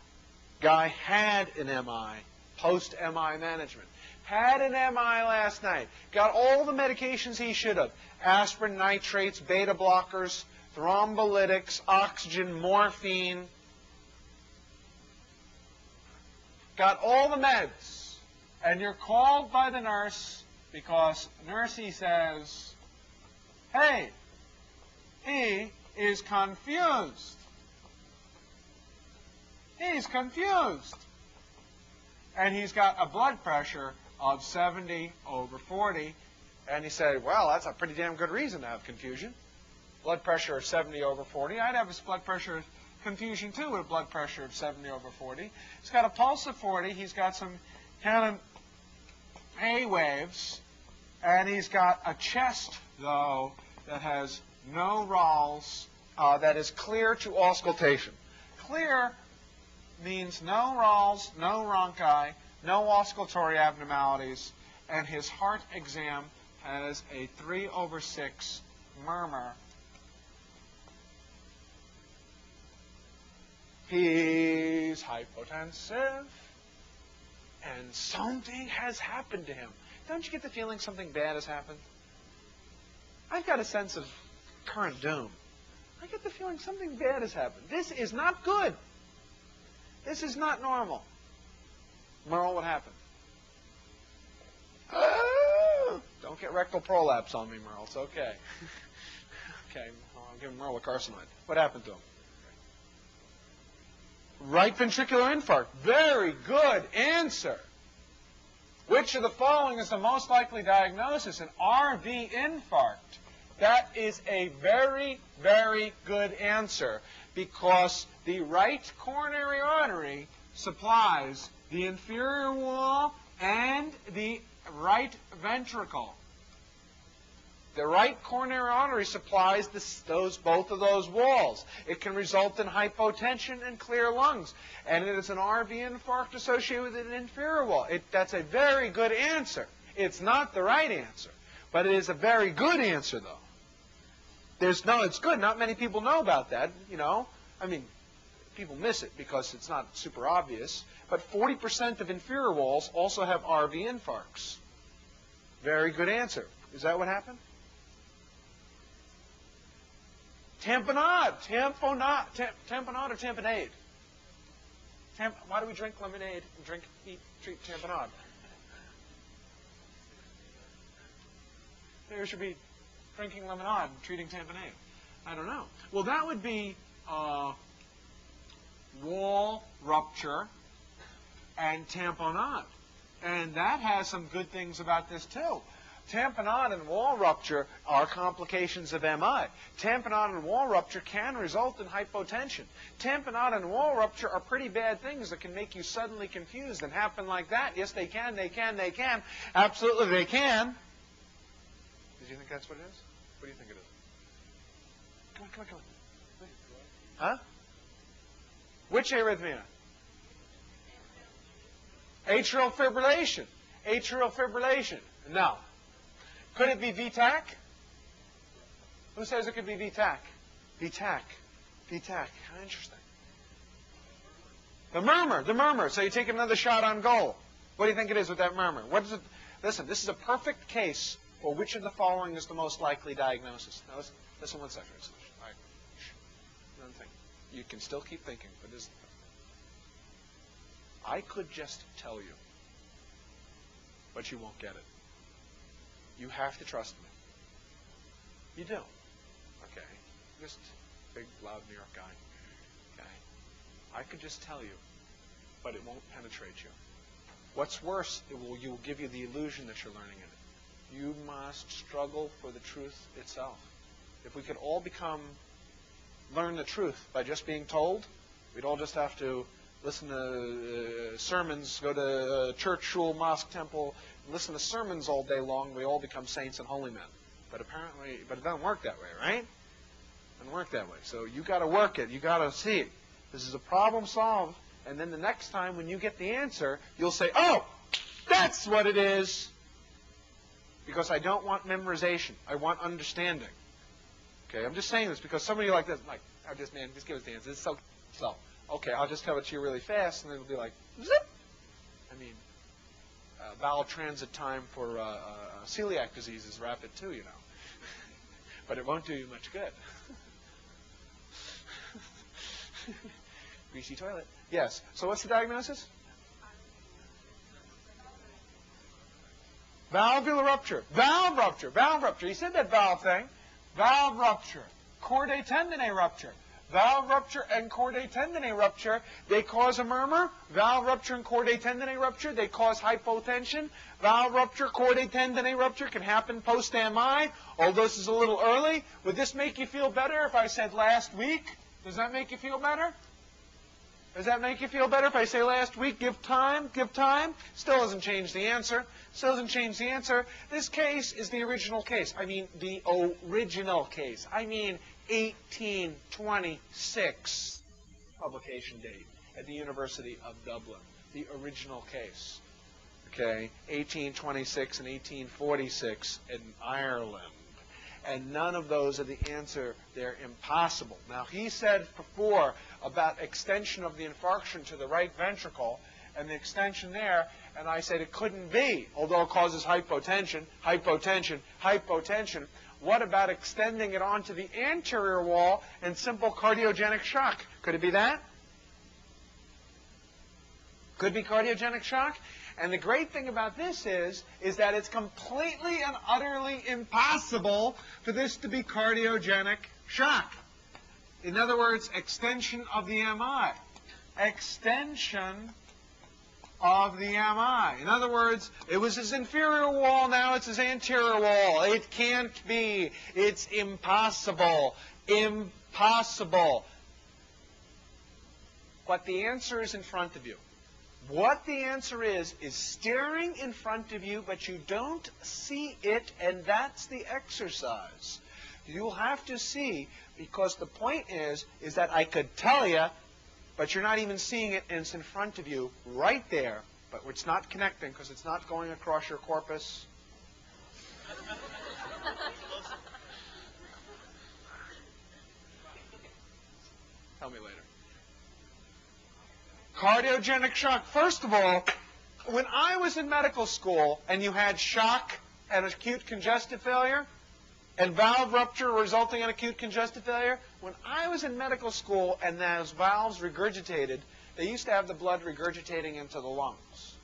guy had an MI, post-MI management. Had an MI last night. Got all the medications he should have. Aspirin, nitrates, beta blockers, thrombolytics, oxygen, morphine. Got all the meds. And you're called by the nurse because nursey says, hey, he is confused. He's confused. And he's got a blood pressure of 70/40. And he said, well, that's a pretty damn good reason to have confusion. Blood pressure of 70/40. I'd have his blood pressure confusion too with a blood pressure of 70/40. He's got a pulse of 40. He's got some kind of A waves. And he's got a chest, though, that has no ralls, that is clear to auscultation. Clear means no ralls, no rhonchi, no auscultatory abnormalities, and his heart exam has a 3/6 murmur. He's hypotensive, and something has happened to him. Don't you get the feeling something bad has happened? I've got a sense of current doom. I get the feeling something bad has happened. This is not good. This is not normal. Merle, what happened? Don't get rectal prolapse on me, Merle. It's okay. Okay, I'm giving Merle a carcinoid. What happened to him? Right ventricular infarct. Very good answer. Which of the following is the most likely diagnosis? An RV infarct. That is a very, very good answer because the right coronary artery supplies the inferior wall and the right ventricle. The right coronary artery supplies both of those walls. It can result in hypotension and clear lungs. And it is an RV infarct associated with an inferior wall. That's a very good answer. It's not the right answer, but it is a very good answer, though. It's good. Not many people know about that, you know. I mean, people miss it because it's not super obvious. But 40% of inferior walls also have RV infarcts. Very good answer. Is that what happened? Tamponade or tamponade? Why do we drink lemonade and treat tamponade? Maybe we should be drinking lemonade and treating tamponade. I don't know. Well, that would be wall rupture and tamponade. And that has some good things about this, too. Tamponade and wall rupture are complications of MI. Tamponade and wall rupture can result in hypotension. Tamponade and wall rupture are pretty bad things that can make you suddenly confused and happen like that. Yes, they can. Absolutely, they can. Did you think that's what it is? What do you think it is? Come on. Huh? Which arrhythmia? Atrial fibrillation. No. Could it be VTAC? Who says it could be VTAC? VTAC. How interesting. The murmur. So you take another shot on goal. What do you think it is with that murmur? What is it? Listen, this is a perfect case for which of the following is the most likely diagnosis. Now listen 1 second. All right. Another thing. You can still keep thinking, but this. I could just tell you, but you won't get it. You have to trust me. You do. Okay. Just big, loud New York guy. Okay. I could just tell you, but it won't penetrate you. What's worse, you will give you the illusion that you're learning it. You must struggle for the truth itself. If we could all learn the truth by just being told, we'd all just have to listen to sermons, go to church, shul, mosque, temple, and listen to sermons all day long. We all become saints and holy men. But it doesn't work that way, right? It doesn't work that way. So you got to work it. You got to see it. This is a problem solved. And then the next time when you get the answer, you'll say, oh, that's what it is. Because I don't want memorization. I want understanding. Okay, I'm just saying this because some of you like this, like, just give us the answer. It's so. Okay, I'll just tell it to you really fast, and it'll be like, zip. I mean, bowel transit time for celiac disease is rapid too, you know. But it won't do you much good. Greasy toilet. Yes. So what's the diagnosis? Valvular rupture. Valve rupture. You said that valve thing. Valve rupture. Chordae tendineae rupture. Valve rupture and chordae tendineae rupture, they cause a murmur. Valve rupture and chordae tendineae rupture, they cause hypotension. Valve rupture, chordae tendineae rupture can happen post-MI, although this is a little early. Would this make you feel better if I said last week? Does that make you feel better? Does that make you feel better if I say last week? Give time. Still doesn't change the answer. This case is the original case. I mean, the original case. 1826 publication date at the University of Dublin. The original case. Okay, 1826 and 1846 in Ireland. And none of those are the answer. They're impossible. Now, he said before about extension of the infarction to the right ventricle and the extension there, and I said it couldn't be, although it causes hypotension. What about extending it onto the anterior wall and simple cardiogenic shock? Could it be that? Could be cardiogenic shock? And the great thing about this is that it's completely and utterly impossible for this to be cardiogenic shock. In other words, extension of the MI. Extension of the MI. In other words, it was his inferior wall, now it's his anterior wall. It can't be. It's impossible. Impossible. But the answer is in front of you. What the answer is staring in front of you, but you don't see it, and that's the exercise. You'll have to see, because the point is that I could tell you, but you're not even seeing it, and it's in front of you, right there, but it's not connecting because it's not going across your corpus. Tell me later. Cardiogenic shock. First of all, when I was in medical school and you had shock and acute congestive failure and valve rupture resulting in acute congestive failure, when I was in medical school and those valves regurgitated, they used to have the blood regurgitating into the lungs.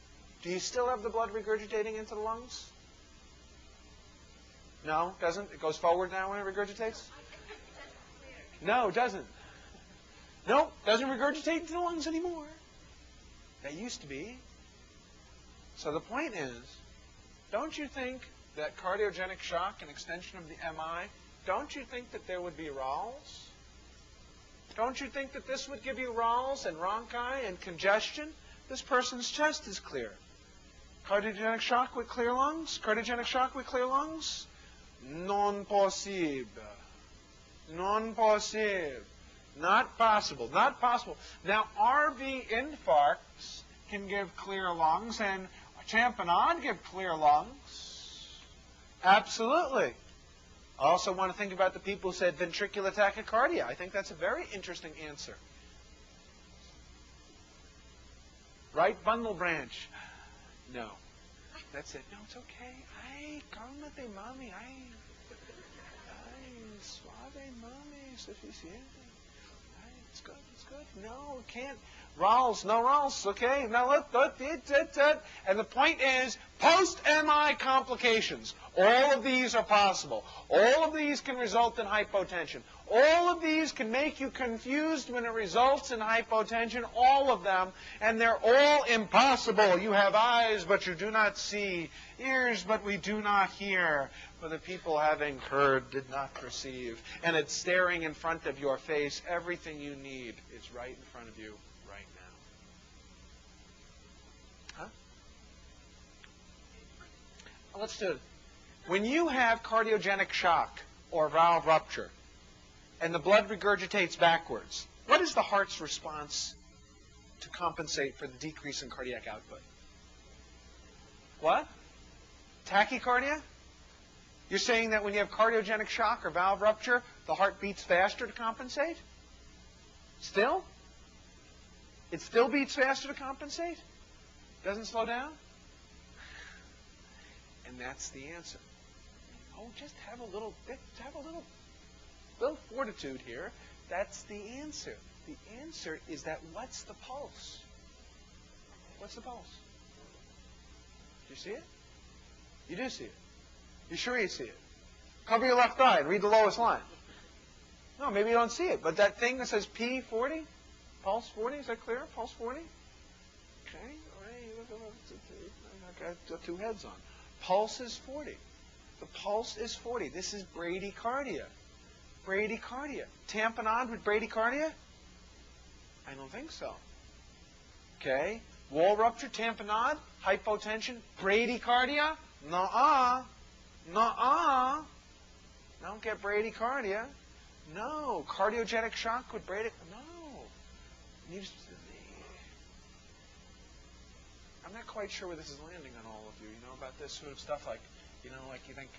Do you still have the blood regurgitating into the lungs? No, doesn't? It goes forward now when it regurgitates? No, it doesn't. No, doesn't regurgitate into the lungs anymore. They used to be. So the point is, don't you think that cardiogenic shock, an extension of the MI, don't you think that there would be Ralls? Don't you think that this would give you Ralls and rhonchi and congestion? This person's chest is clear. Cardiogenic shock with clear lungs? Cardiogenic shock with clear lungs? Non possible. Non possible. Not possible. Not possible. Now, RV infarcts can give clear lungs, and tamponade give clear lungs. Absolutely. I also want to think about the people who said ventricular tachycardia. I think that's a very interesting answer. Right bundle branch. No. That's it. No, it's okay. Ay, cálmate, mami. Ay, suave, mami. Suficiente. It's good, it's good. No, it can't. Ralls, no Ralls, okay. Now let. And the point is, post-MI complications. All of these are possible. All of these can result in hypotension. All of these can make you confused when it results in hypotension, all of them, and they're all impossible. You have eyes, but you do not see, ears, but we do not hear. For the people having heard did not perceive. And it's staring in front of your face. Everything you need is right in front of you right now. Huh? Well, let's do it. When you have cardiogenic shock or valve rupture, and the blood regurgitates backwards, what is the heart's response to compensate for the decrease in cardiac output? What? Tachycardia? You're saying that when you have cardiogenic shock or valve rupture, the heart beats faster to compensate? Still? It still beats faster to compensate? Doesn't slow down? And that's the answer. Oh, just have a little bit, have a little fortitude here. That's the answer. The answer is that what's the pulse? What's the pulse? Do you see it? You do see it. You sure you see it? Cover your left eye and read the lowest line. No, maybe you don't see it. But that thing that says P40, pulse 40, is that clear? Pulse 40? Okay. All right. I've got two heads on. Pulse is 40. The pulse is 40. This is bradycardia. Bradycardia. Tamponade with bradycardia? I don't think so. Okay. Wall rupture, tamponade, hypotension, bradycardia? Nuh-uh. Nuh-uh. Don't get bradycardia. No. Cardiogenic shock with bradycardia. No. I'm not quite sure where this is landing on all of you, about this sort of stuff, like you think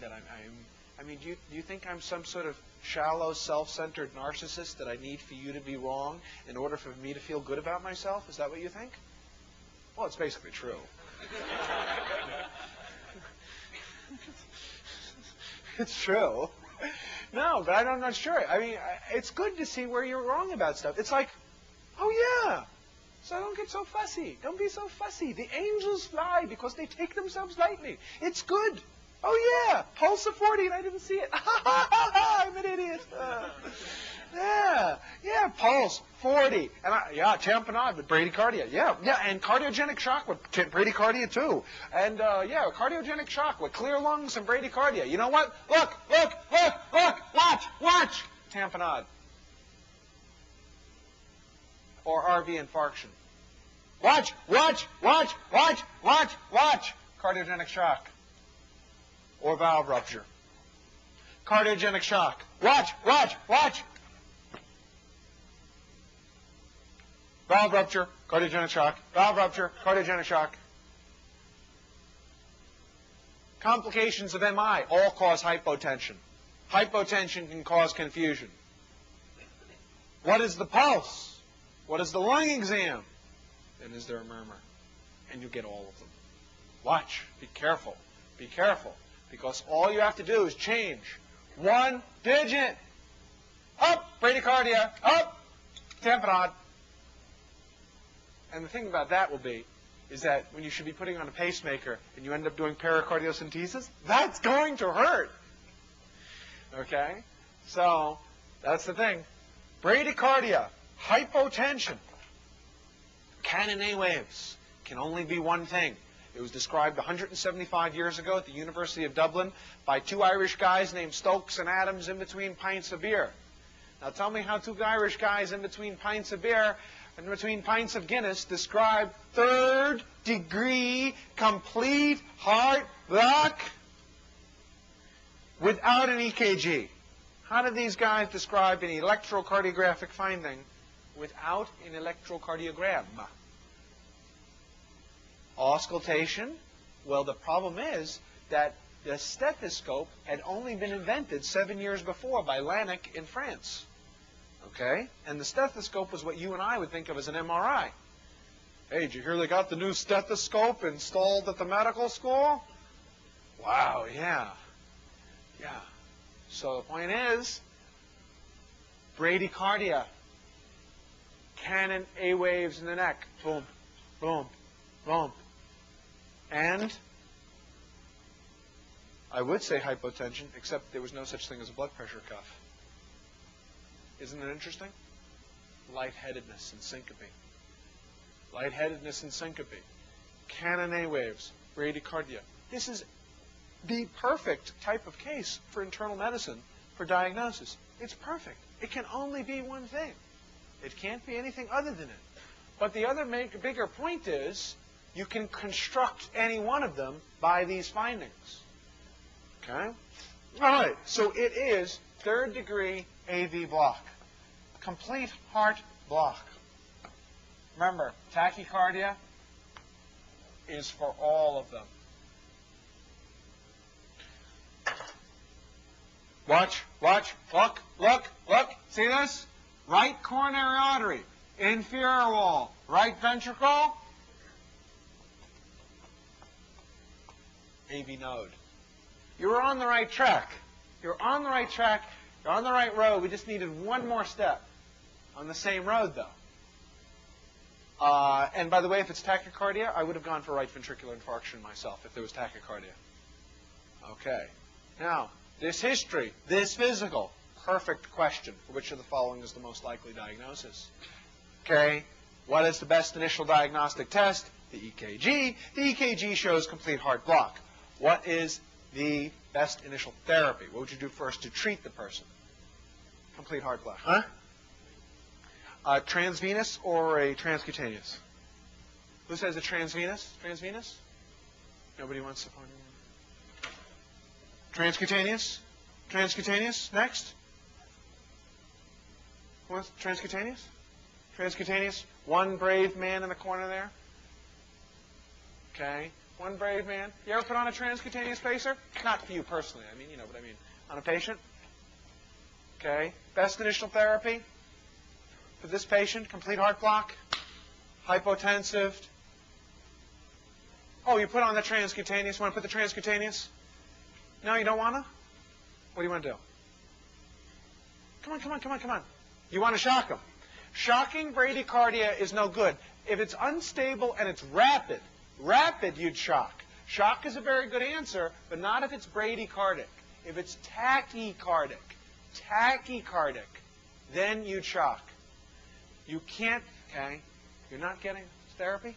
that I mean, do you think I'm some sort of shallow, self-centered narcissist that I need for you to be wrong in order for me to feel good about myself? Is that what you think? Well, it's basically true. It's true. No, but I'm not sure. I mean, it's good to see where you're wrong about stuff. It's like, oh yeah, so don't get so fussy. Don't be so fussy. The angels fly because they take themselves lightly. It's good. Oh yeah, pulse of 40 and I didn't see it. I'm an idiot. Yeah, pulse 40. And tamponade with bradycardia. Yeah, and cardiogenic shock with bradycardia too. And cardiogenic shock with clear lungs and bradycardia. You know what? Look, watch. Tamponade. Or RV infarction. Watch, watch, watch, watch, watch, watch. Cardiogenic shock. Or valve rupture. Cardiogenic shock. Watch, watch, watch. Valve rupture, cardiogenic shock. Valve rupture, cardiogenic shock. Complications of MI all cause hypotension. Hypotension can cause confusion. What is the pulse? What is the lung exam? Then is there a murmur? And you get all of them. Watch. Be careful. Be careful. Because all you have to do is change one digit. Up, bradycardia. Up, tamponade. And the thing about that will be is that when you should be putting on a pacemaker and you end up doing pericardiocentesis, that's going to hurt. Okay? So that's the thing. Bradycardia, hypotension, Canon A waves can only be one thing. It was described 175 years ago at the University of Dublin by two Irish guys named Stokes and Adams in between pints of beer. Now tell me how two Irish guys in between pints of beer and between pints of Guinness describe third-degree complete heart block without an EKG. How did these guys describe an electrocardiographic finding without an electrocardiogram? Auscultation. Well, the problem is that the stethoscope had only been invented 7 years before by Laennec in France. Okay? And the stethoscope was what you and I would think of as an MRI. Hey, did you hear they got the new stethoscope installed at the medical school? Wow, yeah. Yeah. So the point is, bradycardia, Canon A waves in the neck, boom, boom, boom. And I would say hypotension, except there was no such thing as a blood pressure cuff. Isn't it interesting? Lightheadedness and syncope. Lightheadedness and syncope. Canon A waves, bradycardia. This is the perfect type of case for internal medicine for diagnosis. It's perfect. It can only be one thing. It can't be anything other than it. But the other bigger point is you can construct any one of them by these findings. Okay? All right. So it is third-degree AV block. Complete heart block. Remember, tachycardia is for all of them. Watch, watch, look, look, look. See this? Right coronary artery, inferior wall, right ventricle, AV node. You're on the right track. You're on the right track. You're on the right road. We just needed one more step on the same road, though. And by the way, if it's tachycardia, I would have gone for right ventricular infarction myself if there was tachycardia. Okay. Now, this history, this physical, perfect question for which of the following is the most likely diagnosis. Okay. What is the best initial diagnostic test? The EKG. The EKG shows complete heart block. What is the best initial therapy? What would you do first to treat the person? Complete heart block. Huh? Transvenous or a transcutaneous? Who says a transvenous? Transvenous? Nobody wants to find one. Transcutaneous? Transcutaneous? Next? Who wants transcutaneous? Transcutaneous? One brave man in the corner there. Okay. One brave man. You ever put on a transcutaneous pacer? Not for you personally. I mean, you know what I mean. On a patient? Okay. Best initial therapy for this patient? Complete heart block? Hypotensive? Oh, you put on the transcutaneous. Want to put the transcutaneous? No, you don't want to? What do you want to do? Come on, come on, come on, come on. You want to shock him. Shocking bradycardia is no good. If it's unstable and it's rapid you'd shock. Shock is a very good answer, but not if it's bradycardic. If it's tachycardic, then you'd shock. You can't, okay, you're not getting therapy?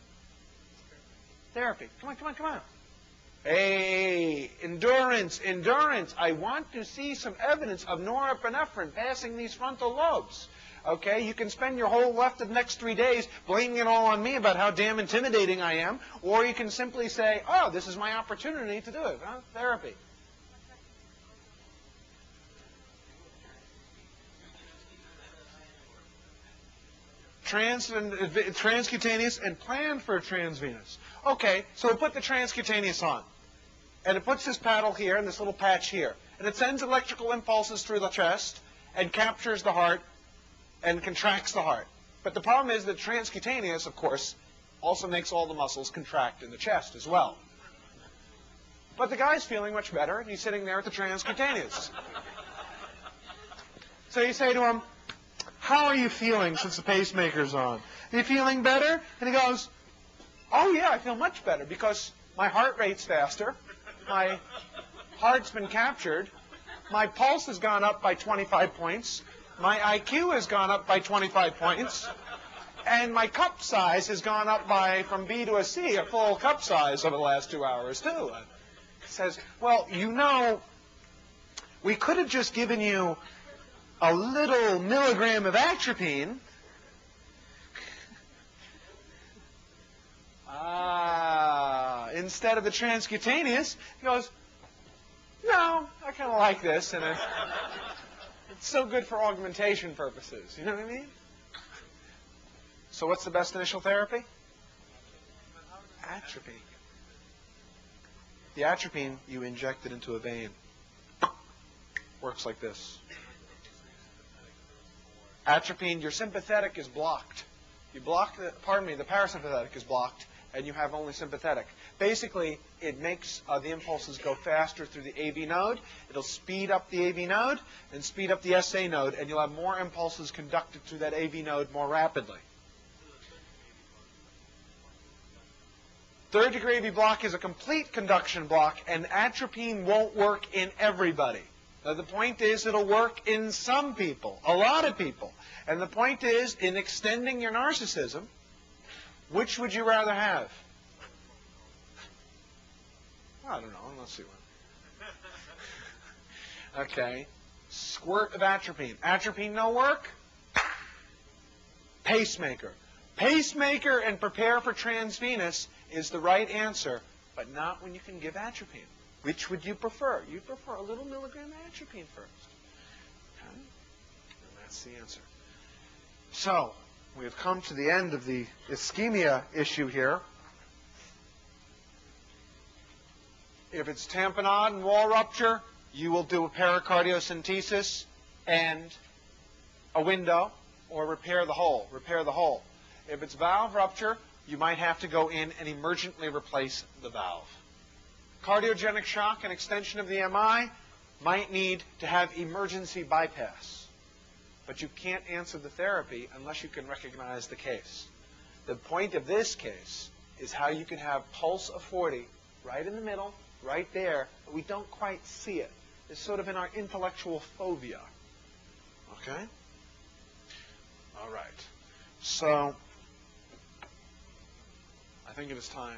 Therapy. Come on, come on, come on. Hey, endurance, endurance. I want to see some evidence of norepinephrine passing these frontal lobes. Okay? You can spend your whole next 3 days blaming it all on me about how damn intimidating I am, or you can simply say, oh, this is my opportunity to do it. Huh? Therapy. Transcutaneous and planned for transvenous. Okay, so we put the transcutaneous on. And it puts this paddle here and this little patch here. And it sends electrical impulses through the chest and captures the heart and contracts the heart. But the problem is that transcutaneous, of course, also makes all the muscles contract in the chest as well. But the guy's feeling much better, and he's sitting there at the transcutaneous. So you say to him, how are you feeling since the pacemaker's on? Are you feeling better? And he goes, oh, yeah, I feel much better because my heart rate's faster. My heart's been captured. My pulse has gone up by 25 points. My IQ has gone up by 25 points. And my cup size has gone up from B to a C, a full cup size over the last 2 hours, too. He says, well, you know, we could have just given you a little milligram of atropine. Instead of the transcutaneous. He goes, no, I kind of like this, and it's so good for augmentation purposes. You know what I mean? So what's the best initial therapy? Atropine. The atropine, you inject it into a vein. Works like this. Atropine, your sympathetic is blocked. You block the parasympathetic is blocked, and you have only sympathetic. Basically, it makes the impulses go faster through the AV node. It'll speed up the AV node and speed up the SA node, and you'll have more impulses conducted through that AV node more rapidly. Third degree AV block is a complete conduction block, and atropine won't work in everybody. Now, the point is it'll work in some people, a lot of people. And the point is, in extending your narcissism, which would you rather have? I don't know. Let's see one. Okay. Squirt of atropine. Atropine no work? Pacemaker. Pacemaker and prepare for transvenous is the right answer, but not when you can give atropine. Which would you prefer? You prefer a little milligram of atropine first. Okay? And that's the answer. So, we have come to the end of the ischemia issue here. If it's tamponade and wall rupture, you will do a pericardiocentesis and a window, or repair the hole. Repair the hole. If it's valve rupture, you might have to go in and emergently replace the valve. Cardiogenic shock and extension of the MI might need to have emergency bypass. But you can't answer the therapy unless you can recognize the case. The point of this case is how you can have pulse of 40 right in the middle, right there, but we don't quite see it. It's sort of in our intellectual phobia. Okay? All right. So, I think it is time